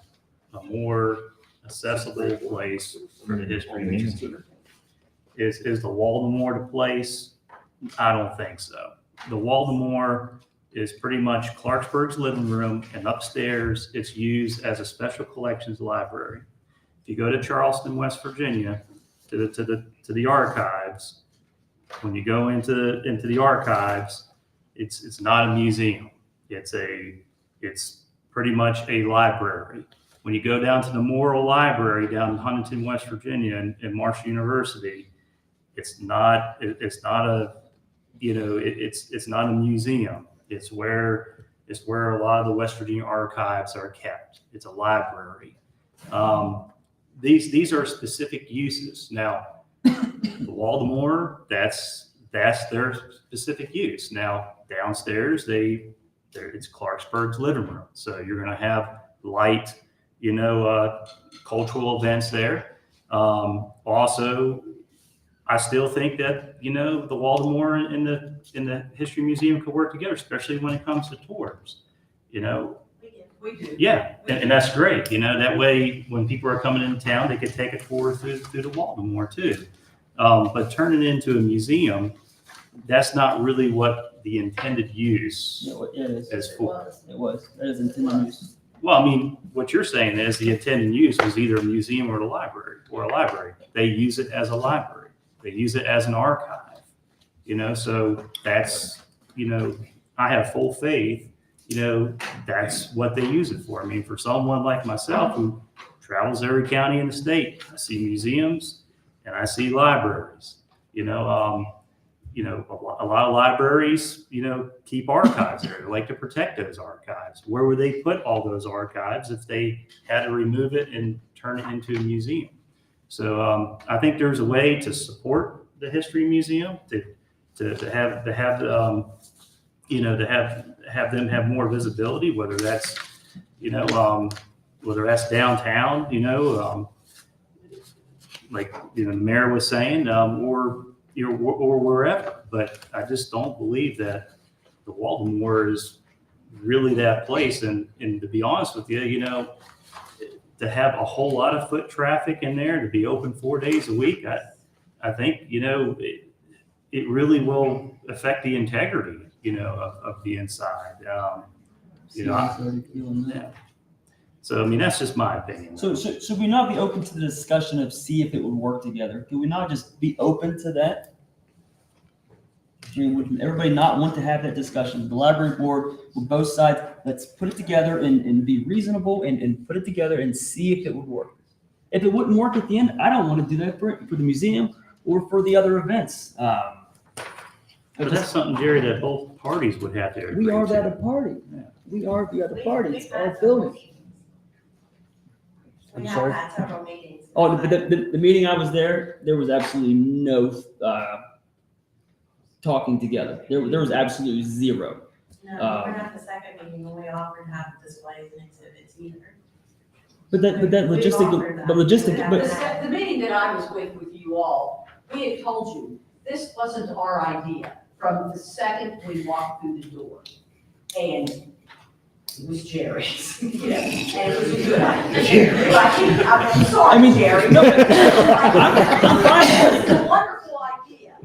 a more accessible place for the history museum. Is the Waldemore the place? I don't think so. The Waldemore is pretty much Clarksburg's living room, and upstairs it's used as a special collections library. If you go to Charleston, West Virginia, to the archives, when you go into the archives, it's not a museum. It's pretty much a library. When you go down to the Memorial Library down in Huntington, West Virginia, and Marshall University, it's not a museum. It's where a lot of the West Virginia archives are kept. It's a library. These are specific uses. Now, the Waldemore, that's their specific use. Now, downstairs, it's Clarksburg's living room. So you're going to have light, cultural events there. Also, I still think that, the Waldemore and the History Museum could work together, especially when it comes to tours, We do. Yeah, and that's great. That way when people are coming into town, they could take a tour through the Waldemore too. But turn it into a museum, that's not really what the intended use is for. It was. That is intended use. Well, I mean, what you're saying is the intended use was either a museum or a library. They use it as a library. They use it as an archive. So that's, I have full faith, that's what they use it for. I mean, for someone like myself who travels every county in the state, I see museums and I see libraries. A lot of libraries, keep archives there. They like to protect those archives. Where would they put all those archives if they had to remove it and turn it into a museum? So I think there's a way to support the History Museum to have them have more visibility, whether that's downtown, like the mayor was saying, or wherever. But I just don't believe that the Waldemore is really that place. And to be honest with you, to have a whole lot of foot traffic in there, to be open 4 days a week, I think, it really will affect the integrity, of the inside. Yeah. So, I mean, that's just my opinion. So should we not be open to the discussion of see if it would work together? Can we not just be open to that? I mean, would everybody not want to have that discussion? The library board with both sides, let's put it together and be reasonable and put it together and see if it would work. If it wouldn't work at the end, I don't want to do that for the museum or for the other events. But that's something, Jerry, that both parties would have to agree We are to. the other party. We are the other party. It's our building. I'm We have sorry. had several meetings. Oh, but the meeting I was there was absolutely no, talking together. There was absolutely zero. No, we were at the second meeting when we offered to have displays and exhibits either. But that We've offered logistic, that. but The meeting that I was with you all, we had told you, this wasn't our idea from the second we walked through the door. And it was Jerry's, you know, and it was a good idea. I'm sorry, I mean, Jerry. no, I'm fine. It's a wonderful idea,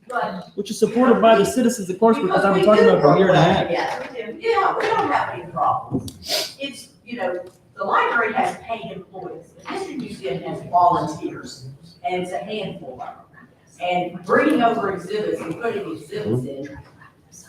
but. which is supported by the citizens of Clarksburg, because I've been Because talking we about for a do year and a work half. well together. Yeah, we don't have any problems. It's, you know, the library has paid employees, the history museum has volunteers, and it's a handful of them. And bringing over exhibits and putting exhibits in,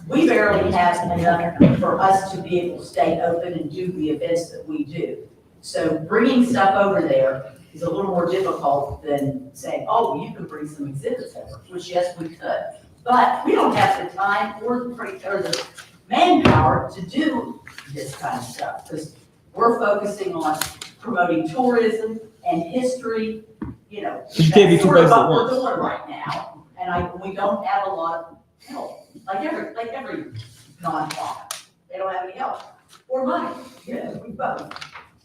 we barely have enough for us to be able to stay open and do the events that we do. So bringing stuff over there is a little more difficult than saying, oh, well, you could bring some exhibits over, which yes, we could. But we don't have the time or the manpower to do this kind of stuff, because we're focusing on promoting tourism and history, you know. You can't be that's two sort of places at what we're once. doing right now, and we don't have a lot of help, like every nonprofit. They don't have any help or money, you know, we both.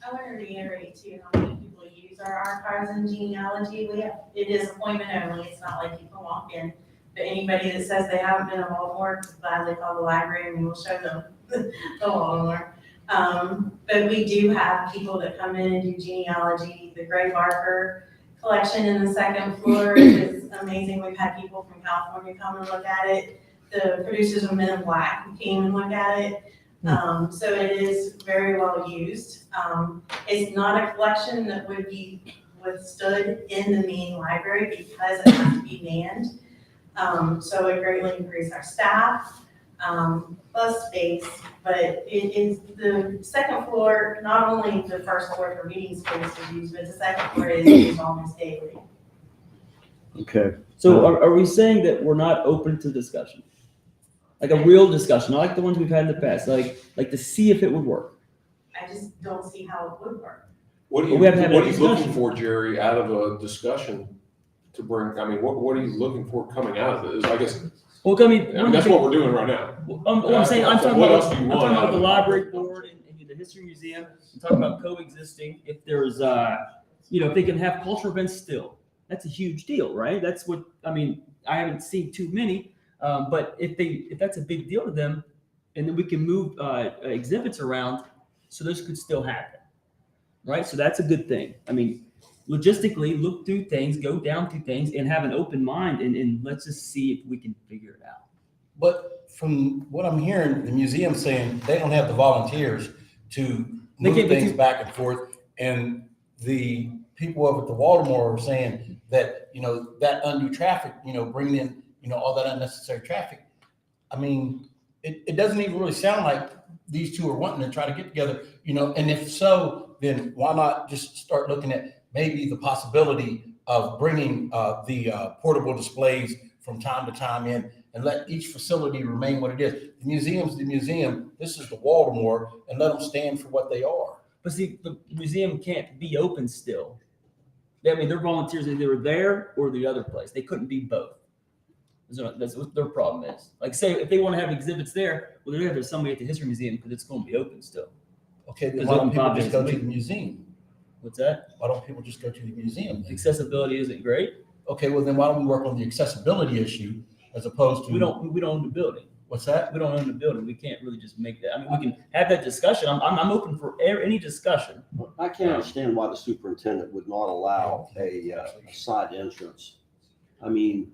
I want to reiterate too, how many people use our archives and genealogy. It is appointment only, it's not like you can walk in. But anybody that says they haven't been to Baltimore, can gladly call the library and we will show them the Baltimore. But we do have people that come in and do genealogy. The Gray Barker collection in the second floor is amazing. We've had people from California come and look at it. The producers of Men in Black came and looked at it. So it is very well used. It's not a collection that would be withstood in the main library because it has to be manned. So it greatly increased our staff, plus space, but it is the second floor, not only the first floor for meeting space is used, but the second floor is used almost daily. Okay. So are we saying that we're not open to discussion? Like a real discussion, not like the ones we've had in the past, like to see if it would work? I just don't see how it would work. What are But you, we haven't had what a are you looking discussion. for, Jerry, out of a discussion to bring, I mean, what are you looking for coming out of this? I guess, Well, I mean, that's what we're doing right now. I'm saying, I'm talking What about, else do you I'm want talking out about of the it? library board and the history museum. I'm talking about coexisting. If there's, if they can have cultural events still, that's a huge deal, right? That's what, I mean, I haven't seen too many, but if that's a big deal to them, and then we can move exhibits around, so those could still happen, right? So that's a good thing. I mean, logistically, look through things, go down through things, and have an open mind, and let's just see if we can figure it out. But from what I'm hearing, the museum's saying they don't have the volunteers to They move can't be things too- back and forth. And the people over at the Baltimore are saying that, that undue traffic, bringing in, all that unnecessary traffic. I mean, it doesn't even really sound like these two are wanting to try to get together, and if so, then why not just start looking at maybe the possibility of bringing the portable displays from time to time in and let each facility remain what it is. The museum's the museum, this is the Baltimore, and let them stand for what they are. But see, the museum can't be open still. I mean, their volunteers either there or the other place. They couldn't be both. That's what their problem is. Like, say, if they want to have exhibits there, well, they're going to have somebody at the history museum because it's going to be open still. Okay, then Because why don't open people 5 just days go a to week. the museum? What's that? Why don't people just go to the museum then? Accessibility isn't great. Okay, well then why don't we work on the accessibility issue as opposed to? We don't own the building. What's that? We don't own the building. We can't really just make that. I mean, we can have that discussion. I'm open for any discussion. I can't understand why the superintendent would not allow a side entrance. I mean,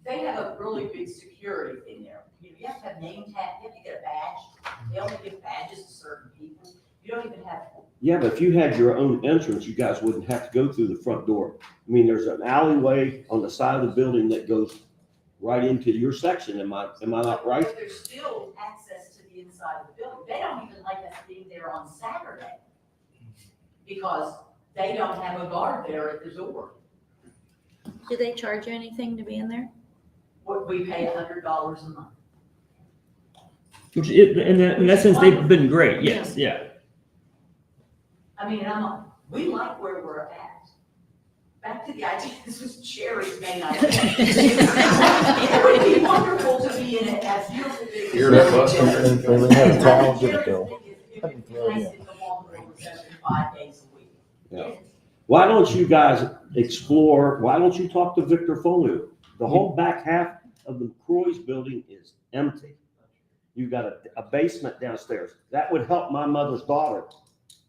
They have a really big security in there. You have to have name tag, you have to get a badge. They only give badges to certain people. You don't even have. yeah, but if you had your own entrance, you guys wouldn't have to go through the front door. I mean, there's an alleyway on the side of the building that goes right into your section. Am I not right? But there's still access to the inside of the building. They don't even like us being there on Saturday because they don't have a guard there at the door. Do they charge you anything to be in there? What, we pay $100 a month. Which, in that sense, they've been great, yes, yeah. I mean, we like where we're at. Back to the idea, this was Jerry's main idea. It would be wonderful to be in it as beautiful. Hear that, bus? And we have a towel, give it to them. It's nice to go on the road 5 days a week. Yeah. Why don't you guys explore, why don't you talk to Victor Folio? The whole back half of the Croy's building is empty. You've got a basement downstairs. That would help my mother's daughter.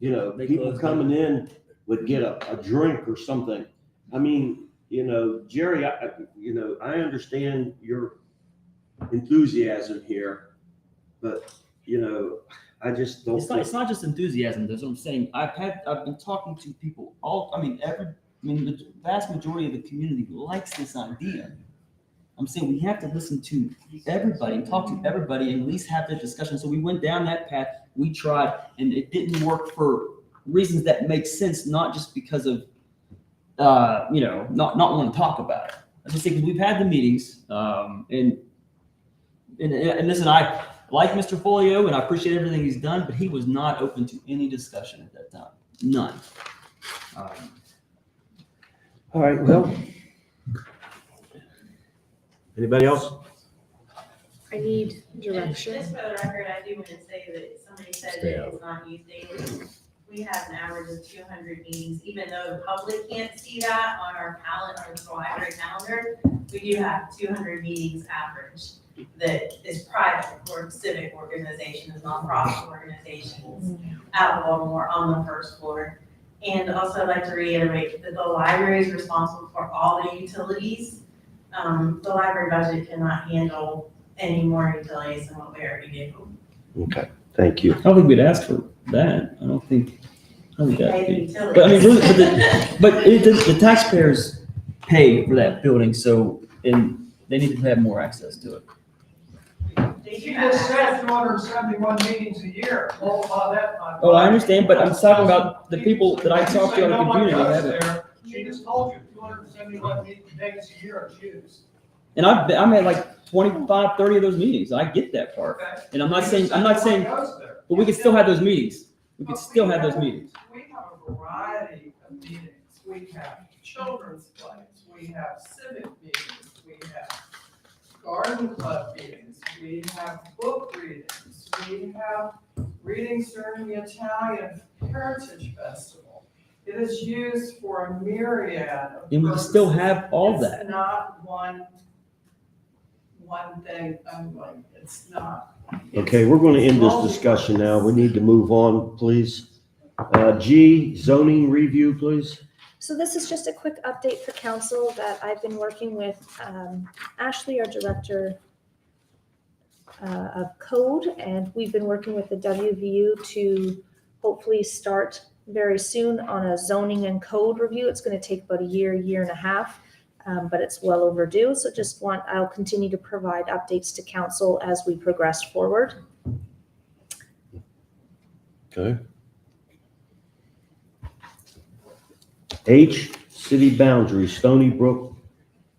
You know, people coming in would get a drink or something. I mean, you know, Jerry, I understand your enthusiasm here, but, you know, I just don't. It's not just enthusiasm. That's what I'm saying. I've been talking to people the vast majority of the community likes this idea. I'm saying we have to listen to everybody, talk to everybody, and at least have that discussion. So we went down that path. We tried, and it didn't work for reasons that make sense, not just because of not wanting to talk about it. I just think we've had the meetings, and listen, I like Mr. Folio, and I appreciate everything he's done, but he was not open to any discussion at that time. None. All right, well. Anybody else? I need direction. Just for the record, I do want to say that somebody said that it's not used daily. We have an average of 200 meetings, even though the public can't see that on our calendar, the library calendar. We do have 200 meetings average that is private or civic organizations, nonprofit organizations out of Baltimore on the first floor. And also I'd like to reiterate that the library is responsible for all the utilities. The library budget cannot handle any more utilities than what we already do. Okay, thank you. I don't think we'd ask for that. I don't think that. Pay the But I mean, really, utilities. the taxpayers pay for that building, and they need to have more access to it. They do You have just said access. 271 meetings a year. Multiply that by. Oh, I understand, but I'm talking about the people that I talk to on the community that have it. She just told you 271 days a year are used. And I'm at like 25, 30 of those meetings. I get that part. Okay. And I'm not saying, but we can still have those meetings. We can still have those meetings. We have a variety of meetings. We have children's plays, we have civic meetings, we have garden club meetings, we have book readings, we have readings during the Italian Heritage Festival. It is used for a myriad of And we can still purposes. have all that. It's not one thing only. It's not. Okay, we're going to end this discussion now. We need to move on, please. G, zoning review, please. So this is just a quick update for council that I've been working with Ashley, our director of code, and we've been working with the WVU to hopefully start very soon on a zoning and code review. It's going to take about a year and a half, but it's well overdue. So I'll continue to provide updates to council as we progress forward. Okay. H, city boundary, Stony Brook,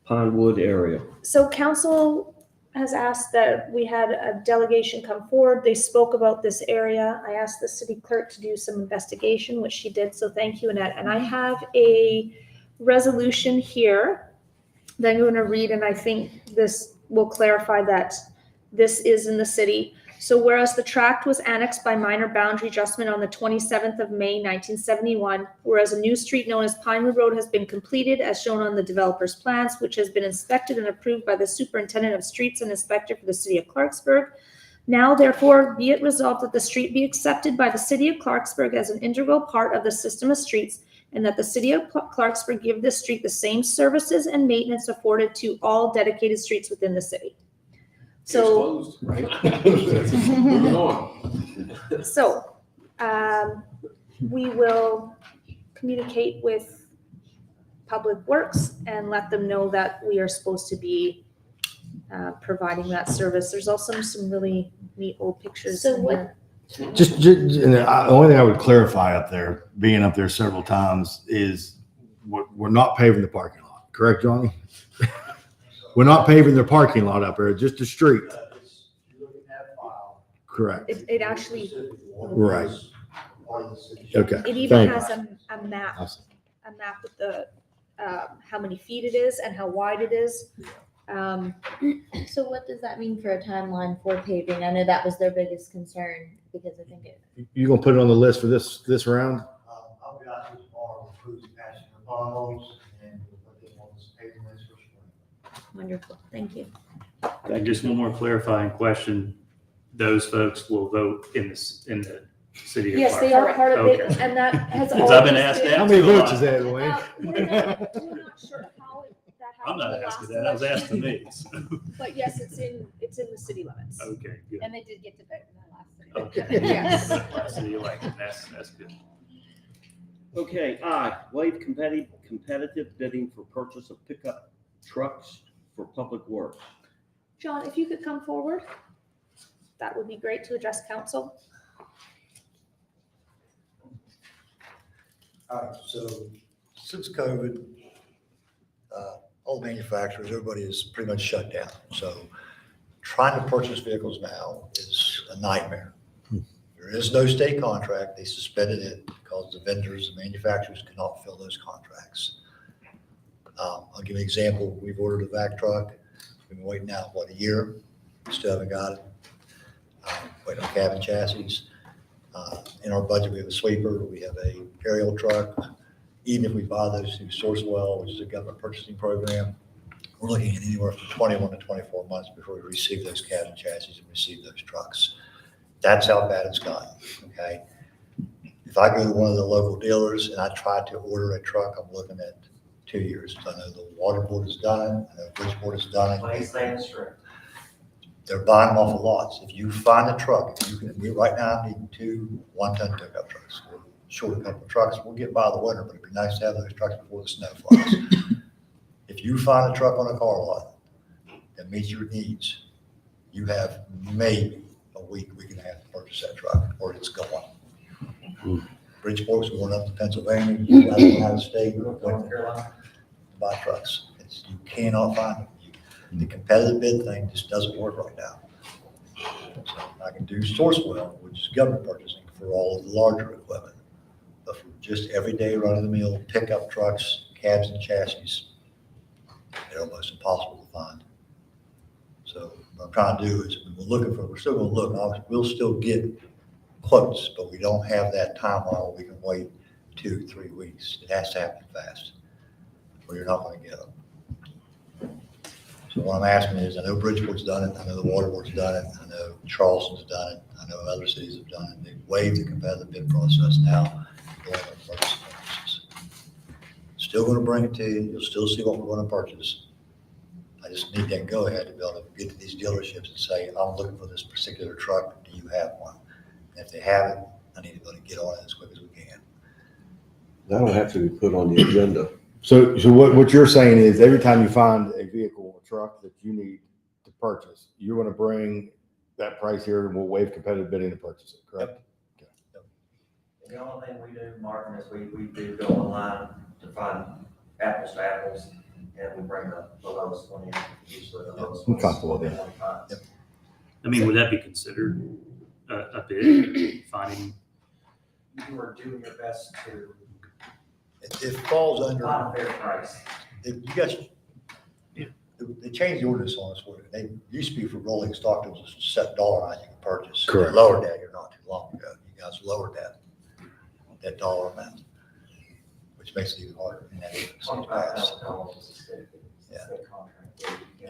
Pinewood area. So council has asked that we had a delegation come forward. They spoke about this area. I asked the city clerk to do some investigation, which she did. So thank you, Annette. And I have a resolution here that I'm going to read, and I think this will clarify that this is in the city. So whereas the tract was annexed by minor boundary adjustment on the 27th of May, 1971, whereas a new street known as Pinewood Road has been completed as shown on the developer's plans, which has been inspected and approved by the superintendent of streets and inspector for the city of Clarksburg. Now therefore be it resolved that the street be accepted by the city of Clarksburg as an integral part of the system of streets, and that the city of Clarksburg give this street the same services and maintenance afforded to all dedicated streets within the city. So, Closed, right? Moving on. So, we will communicate with Public Works and let them know that we are supposed to be providing that service. There's also some really neat old pictures in there. Just and the only thing I would clarify up there, being up there several times, is we're not paving the parking lot. Correct, Johnny? We're not paving their parking lot up there, just the street. You're looking at file. Correct. It actually, Right. Okay. it even Thank has you. a map, Awesome. with the, how many feet it is and how wide it is. So what does that mean for a timeline for paving? I know that was their biggest concern because I think it. You gonna put it on the list for this round? I'll be out here tomorrow with crews patching the potholes and we'll put them on this paving list for spring. Wonderful, thank you. And just one more clarifying question. Those folks will vote in the city of Yes, they are Clarksburg. part of it, Okay. and that has Since I've been always asked been- that. How many votes is that, Wayne? We're not sure how that I'm happened not the asking last that. I was election, asking me. so. But yes, it's in the city limits. Okay, good. And they did get to vote in that last city. Okay. Yes. Last city election. That's good. Okay, I, waive competitive bidding for purchase of pickup trucks for public works. John, if you could come forward, that would be great to address council. All right, so since COVID, all the manufacturers, everybody is pretty much shut down. So trying to purchase vehicles now is a nightmare. There is no state contract. They suspended it because the vendors and manufacturers cannot fill those contracts. I'll give you an example. We've ordered a vac truck. We've been waiting now, a year? Still haven't got it. Waiting on cabin chassis. In our budget, we have a sweeper, we have a aerial truck. Even if we buy those through Sourcewell, which is a government purchasing program, we're looking at anywhere from 21 to 24 months before we receive those cabin chassis and receive those trucks. That's how bad it's gotten, okay? If I go to one of the local dealers and I try to order a truck, I'm looking at 2 years. I know the water board has done it, I know Bridgeport has done it. They're buying them off of lots. If you find a truck, we right now need 2 one-ton pickup trucks. We're short a couple of trucks. We'll get by the winter, but it'd be nice to have those trucks before the snow flies. If you find a truck on a car lot that meets your needs, you have maybe a week and a half to purchase that truck, or it's gone. Bridgeport's going up to Pennsylvania, going out of state, going to buy trucks. You cannot find them. The competitive bid thing just doesn't work right now. So I can do Sourcewell, which is government purchasing for all of the larger equipment. But for just everyday run-of-the-mill pickup trucks, cabs and chassis, they're almost impossible to find. So what I'm trying to do is we're still going to look, we'll still get quotes, but we don't have that timeline where we can wait 2-3 weeks. It has to happen fast, or you're not going to get them. So what I'm asking is, I know Bridgeport's done it, I know the water board's done it, I know Charleston's done it, I know other cities have done it. They've waived the competitive bid process now. Going to purchase purchases. Still going to bring it to you. You'll still see what we're going to purchase. I just need that go ahead to be able to get to these dealerships and say, I'm looking for this particular truck. Do you have one? And if they have it, I need to be able to get on it as quick as we can. That'll have to be put on the agenda. So what you're saying is every time you find a vehicle, a truck that you need to purchase, you're going to bring that price here and we'll waive competitive bidding to purchase it, correct? The only thing we do, Martin, is we do go online to find apples to apples, and we bring the lowest one in, usually the lowest I'm one. comfortable with that. Yep. I mean, would that be considered a bid, finding? You are doing your best to It falls under. find a fair price. They changed the ordinance on us. They used to be for rolling stock, there was a set dollar amount you could purchase. Correct. They lowered that here not too long ago. You guys lowered that dollar amount, which makes it even harder. And that is $25,000 is a state contract.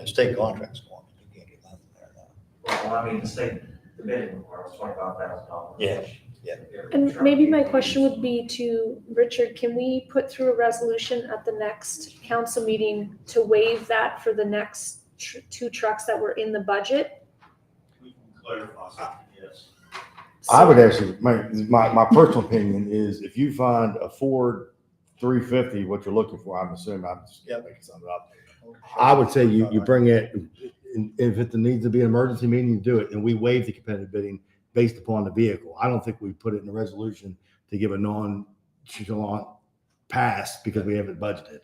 state contracts going, you can't get nothing there now. Well, I mean, the bidding requirement is $25,000. Yeah. And maybe my question would be to Richard, can we put through a resolution at the next council meeting to waive that for the next 2 trucks that were in the budget? We can clarify something, yes. I would actually, my personal opinion is if you find a Ford 350, what you're looking for, I'm assuming, I'm just making something up. I would say you bring it, and if it needs to be an emergency meeting, you do it, and we waive the competitive bidding based upon the vehicle. I don't think we put it in the resolution to give a non-chalant pass because we haven't budgeted.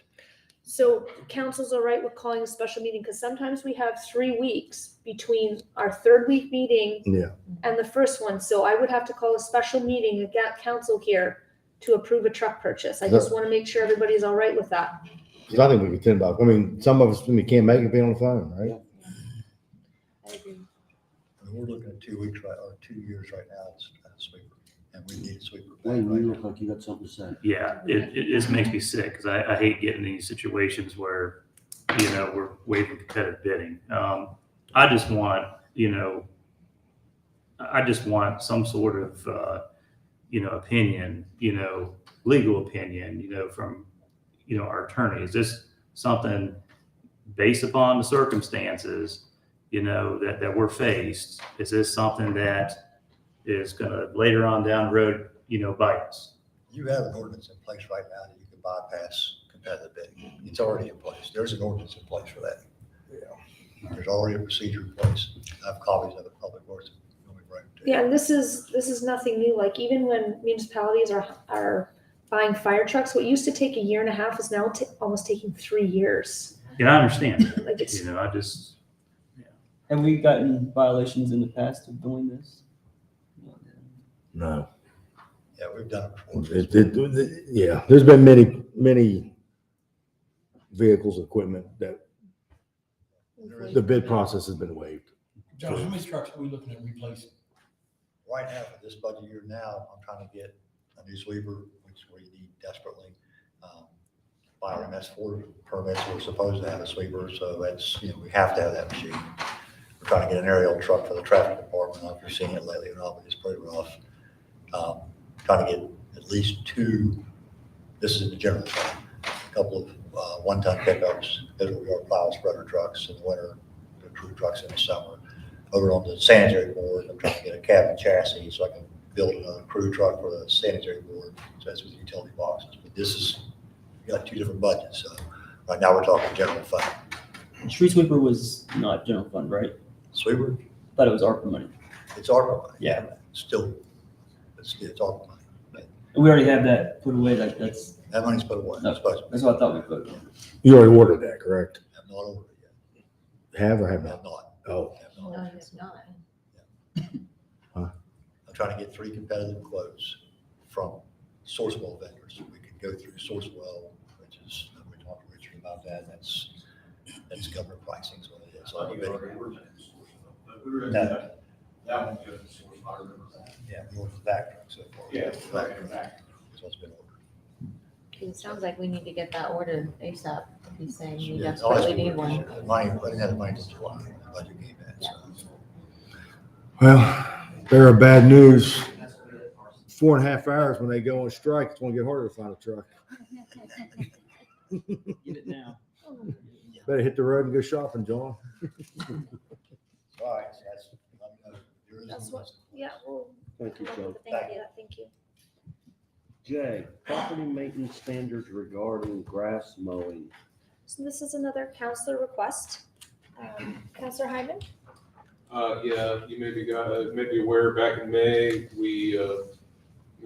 So council's all right with calling a special meeting, because sometimes we have 3 weeks between our third week meeting Yeah. and the first one. So I would have to call a special meeting and get council here to approve a truck purchase. I just want to make sure everybody's all right with that. Because I think we could $10. I mean, some of us, when we can't make it, be on the phone, right? I agree. I mean, we're looking at 2 weeks right, or 2 years right now as a sweeper, and we need a sweeper. Wayne, right you now. look like you got something to say. Yeah, it just makes me sick because I hate getting in these situations where, you know, we're waiving competitive bidding. I just want, you know, I just want some sort of, you know, opinion, you know, legal opinion, you know, from, you know, our attorney. Is this something based upon the circumstances, you know, that we're faced? Is this something that is gonna later on down the road, you know, bite us? You have an ordinance in place right now that you can bypass competitive bidding. It's already in place. There's an ordinance in place for that. There's already a procedure in place. I have copies of it, Public Works. Let me bring it to you. Yeah, and this is nothing new. Like even when municipalities are buying fire trucks, what used to take a year and a half is now almost taking 3 years. Yeah, I understand. Like it's, You know, I just, Have we gotten violations in the past of doing this? No. Yeah, we've done it before. Yeah, there's been many vehicles, equipment that the bid process has been waived. Josh, how many trucks are we looking at replacing? Right now, for this budget year now, I'm trying to get a new sweeper, which we need desperately. By our MS4 permits, we're supposed to have a sweeper, so that's, you know, we have to have that machine. We're trying to get an aerial truck for the traffic department. I don't know if you've seen it lately or not, but it's pretty rough. Trying to get at least 2, this is the general fund, a couple of 1-ton pickups, yard plow spreader trucks in the winter, the crew trucks in the summer. Over on the sanitary board, I'm trying to get a cabin chassis so I can build another crew truck for the sanitary board, so that's with utility boxes. But this is, we got 2 different budgets, so right now we're talking general fund. Street sweeper was not general fund, right? Sweeper? Thought it was ARPA money. It's ARPA money. Yeah. Still, it's ARPA money. We already have that put away, like that's. That money's put away. No, that's what I thought we put. You already ordered that, correct? Have not ordered it yet. Have or have not? Have not. Oh. Have not. No, it's not. I'm trying to get 3 competitive quotes from Sourcewell vendors. We can go through Sourcewell, which is, we talked to Richard about that. That's government pricing, is what it is. So you already ordered it. But we were No. gonna, that won't go to the source, I remember that. Yeah, we ordered the back truck so far. Yeah, The right, back truck. back. That's what's been ordered. It sounds like we need to get that ordered ASAP. He's saying we Yeah, it's always desperately need ordered. one. The money, I didn't have the money until July. The budget came in, so. Well, there are bad news. 4.5 hours when they go on strike, it's gonna get harder to find a truck. Get it now. Better hit the road and go shopping, John. All right, so that's, there is that's no what, yeah, well. Thank you, Joe. Thank you. J, property maintenance standards regarding grass mowing. So this is another counselor request. Counselor Hyman? Yeah, you may be aware, back in May, we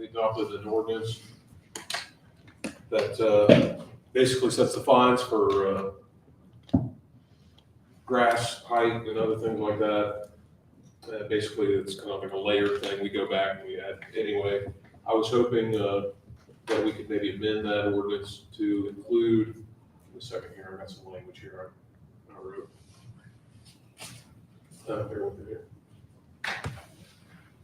adopted an ordinance that basically sets the fines for grass height and other things like that. Basically, it's kind of like a layer thing. We go back and we add, anyway. I was hoping that we could maybe amend that ordinance to include, in a second here, I got some language here I wrote. Bear with me here.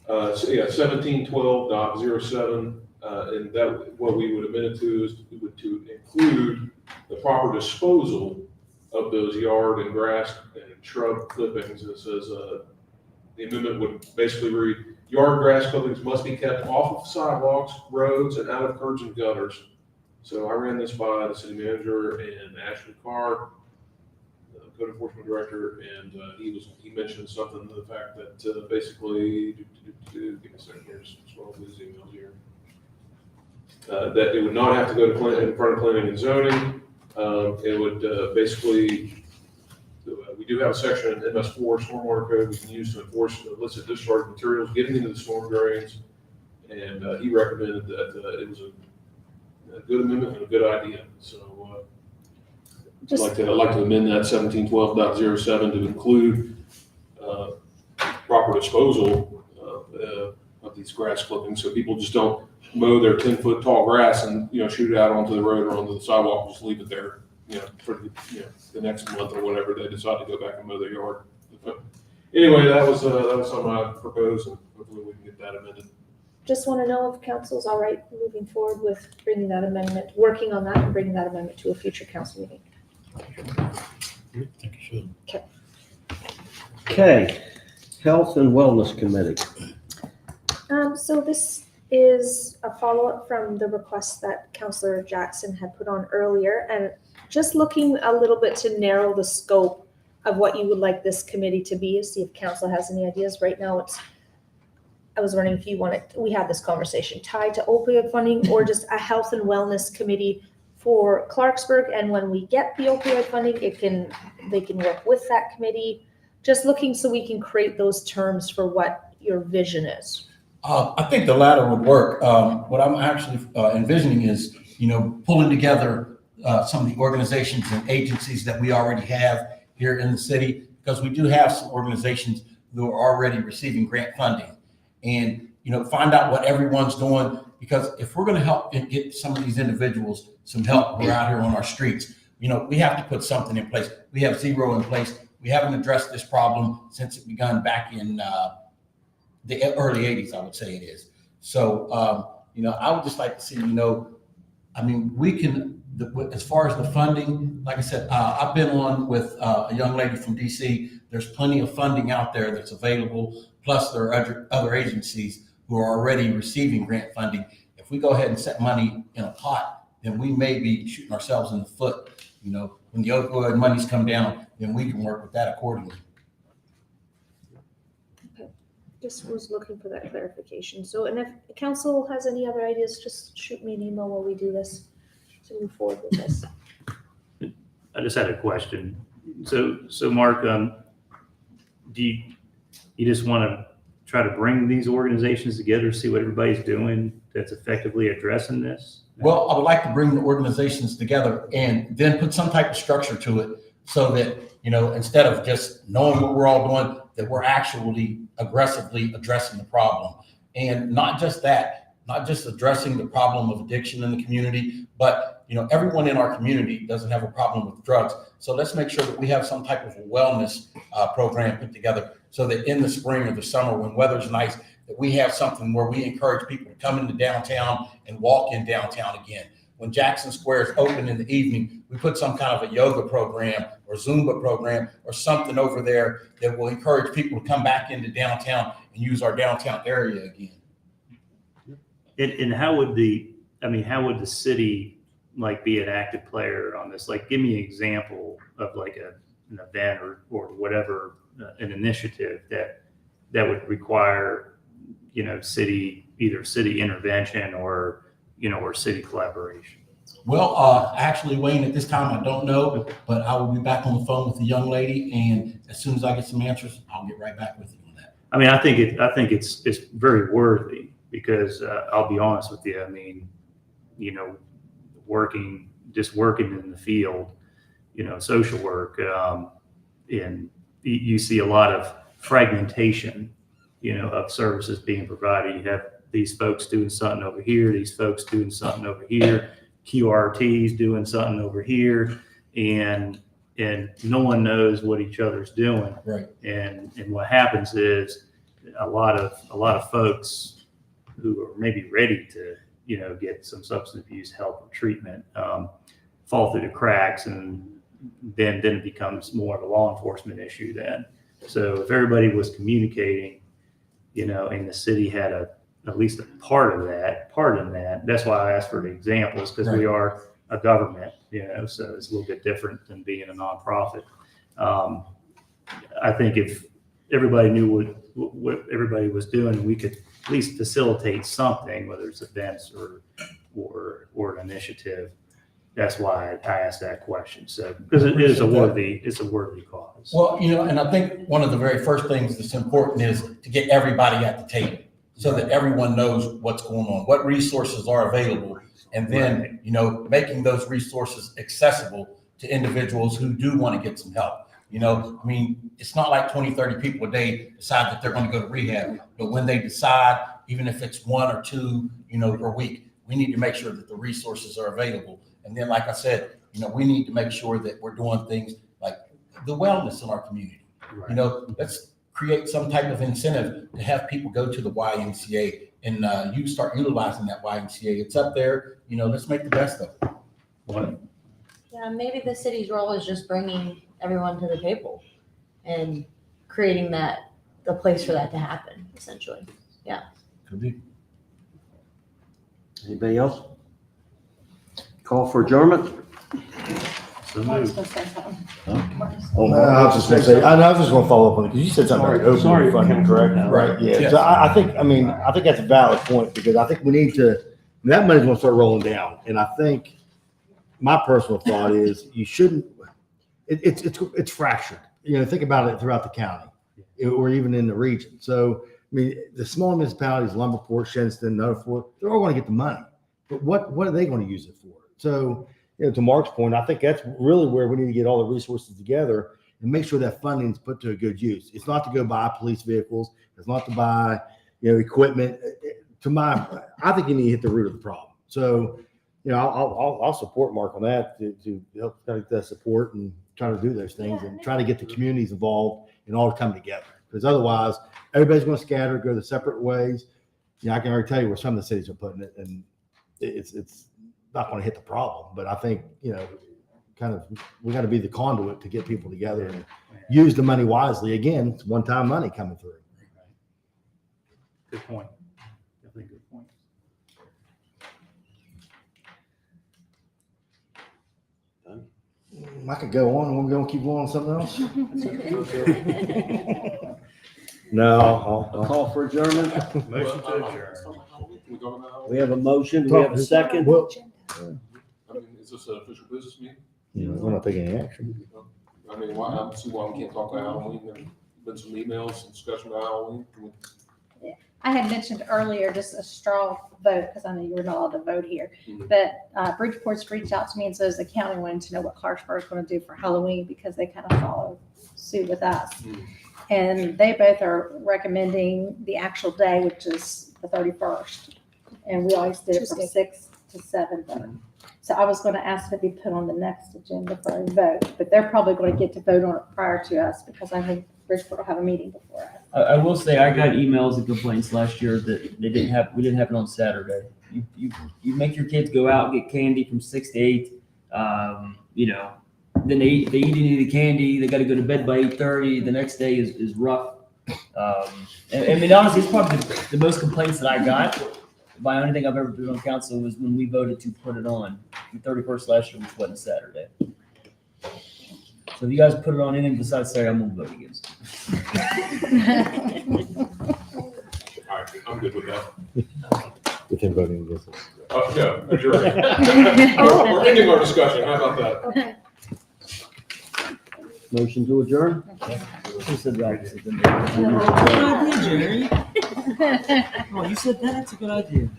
So yeah, 1712.07, and that, what we would amend it to is to include the proper disposal of those yard and grass and shrub clippings. It says, the amendment would basically read, yard grass clippings must be kept off of sidewalks, roads, and out of curbs and gutters. So I ran this by the city manager and Ashley Carr, the code enforcement director, and he mentioned something to the fact that basically, give me a second here, just scroll through these emails here. That it would not have to go to in front of planning and zoning. It would basically, we do have a section in MS4 stormwater code we can use to enforce illicit discharge materials getting into the storm drains. And he recommended that it was a good amendment and a good idea. So I'd like to amend that 1712.07 to include proper disposal of these grass clippings, so people just don't mow their 10-foot tall grass and, shoot it out onto the road or onto the sidewalk, just leave it there, for the next month or whatever they decide to go back and mow their yard. But anyway, that was something I proposed, and hopefully we can get that amended. Just want to know if council's all right moving forward with bringing that amendment, working on that and bringing that amendment to a future council meeting. I think you should. Okay, Health and Wellness Committee. So this is a follow-up from the request that Councillor Jackson had put on earlier, and just looking a little bit to narrow the scope of what you would like this committee to be, see if council has any ideas. Right now, I was wondering if you wanted, we had this conversation tied to opioid funding or just a health and wellness committee for Clarksburg, and when we get the opioid funding, they can work with that committee. Just looking so we can create those terms for what your vision is. I think the latter would work. What I'm actually envisioning is, pulling together some of the organizations and agencies that we already have here in the city, because we do have some organizations who are already receiving grant funding, and find out what everyone's doing. Because if we're going to help and get some of these individuals some help who are out here on our streets, we have to put something in place. We have zero in place. We haven't addressed this problem since it began back in the early 80s, I would say it is. So, I would just like to see, we can, as far as the funding, like I said, I've been on with a young lady from DC. There's plenty of funding out there that's available. Plus there are other agencies who are already receiving grant funding. If we go ahead and set money in a pot, then we may be shooting ourselves in the foot. When the opioid monies come down, then we can work with that accordingly. Just was looking for that clarification. So, and if council has any other ideas, just shoot me an email while we do this to move forward with this. I just had a question. So Mark, do you just want to try to bring these organizations together, see what everybody's doing that's effectively addressing this? Well, I would like to bring the organizations together and then put some type of structure to it so that, instead of just knowing what we're all doing, that we're actually aggressively addressing the problem. And not just that, not just addressing the problem of addiction in the community, but everyone in our community doesn't have a problem with drugs. So let's make sure that we have some type of a wellness program put together so that in the spring or the summer when weather's nice, that we have something where we encourage people to come into downtown and walk in downtown again. When Jackson Square is open in the evening, we put some kind of a yoga program or Zumba program or something over there that will encourage people to come back into downtown and use our downtown area again. And how would the city be an active player on this? Like, give me an example of an event or whatever, an initiative that would require, city intervention or city collaboration. Well, actually, Wayne, at this time, I don't know, but I will be back on the phone with the young lady, and as soon as I get some answers, I'll get right back with you on that. I think it's very worthy because I'll be honest with you. Working in the field, social work, and you see a lot of fragmentation, of services being provided. You have these folks doing something over here, these folks doing something over here, QRTs doing something over here, and no one knows what each other's doing. Right. And what happens is a lot of folks who are maybe ready to, get some substance abuse help or treatment, fall through the cracks, and then it becomes more of a law enforcement issue then. So if everybody was communicating, and the city had at least a part in that, that's why I asked for the examples, because we are a government, so it's a little bit different than being a nonprofit. I think if everybody knew what everybody was doing, we could at least facilitate something, whether it's events or an initiative. That's why I asked that question. So, because it is a worthy cause. Well, and I think one of the very first things that's important is to get everybody at the table so that everyone knows what's going on, what resources are available, and then, making those resources accessible to individuals who do want to get some help. You know, I mean, it's not like 20, 30 people a day decide that they're going to go to rehab, but when they decide, even if it's 1 or 2, you know, per week, we need to make sure that the resources are available. And then, like I said, you know, we need to make sure that we're doing things like the wellness in our community. You know, let's create some type of incentive to have people go to the YMCA and you start utilizing that YMCA. It's up there, you know, let's make the best of it. What? Yeah, maybe the city's role is just bringing everyone to the table and creating the place for that to happen, essentially. Yeah. Could be. Anybody else? Call for adjournment? So Mark's moved. gonna say something. No, I was just gonna say, I was just gonna follow up on it, because you said something about open Sorry, funding, correct? Councilman. Right, yeah, Yes. so I think, I mean, I think that's a valid point, because I think we need to, that money's gonna start rolling down, and I think my personal thought is, you shouldn't, it's fractured, you know, think about it throughout the county, or even in the region, so, I mean, the small municipalities, Lumberport, Shenaston, Norfolk, they're all gonna get the money, but what are they gonna use it for? So, you know, to Mark's point, I think that's really where we need to get all the resources together and make sure that funding is put to a good use. It's not to go buy police vehicles. It's not to buy, you know, equipment. I think you need to hit the root of the problem. So, you know, I'll support Mark on that to help get that support and try to do those things and try to get the communities involved and all to come together. Because otherwise, everybody's going to scatter, go their separate ways. You know, I can already tell you where some of the cities are putting it, and it's not going to hit the problem, but I think, you know, kind of, we got to be the conduit to get people together and use the money wisely. Again, it's one-time money coming through. Good point. Definitely good point. I could go on. We're going to keep going on something else? No, I'll Call for adjournment? Motion to adjourn. We talking about, We have a motion. Do we have a second? Well, I mean, is this an official business meeting? you know, we're not taking any action. I mean, why, I don't see why we can't talk about Halloween. There's been some emails, some discussion about Halloween. Can we- I had mentioned earlier just a straw vote, because I know you were not allowed to vote here. Mhm. But Bridgeport's reached out to me and says the county wanted to know what Clarksburg's going to do for Halloween, because they kind of follow suit with us. Mhm. And they both are recommending the actual day, which is the 31st. And we always did it from 6 to 7:30. So I was going to ask if it be put on the next agenda for a vote, but they're probably going to get to vote on it prior to us, because I think Bridgeport will have a meeting before us. I will say, I got emails and complaints last year that we didn't have it on Saturday. You make your kids go out and get candy from 6 to 8, you know, then they eat any of the candy, they gotta go to bed by 8:30, the next day is rough. And I mean, honestly, it's probably the most complaints that I got by anything I've ever been on council was when we voted to put it on the 31st last year, which wasn't Saturday. So if you guys put it on anything besides Saturday, I'm gonna vote against it. All right, I'm good with that. With him voting against it. Oh, yeah, adjourn. We're ending our discussion. How about that? Okay. Motion to adjourn? Who said that? Good idea, Jerry. Oh, you said that? That's a good idea.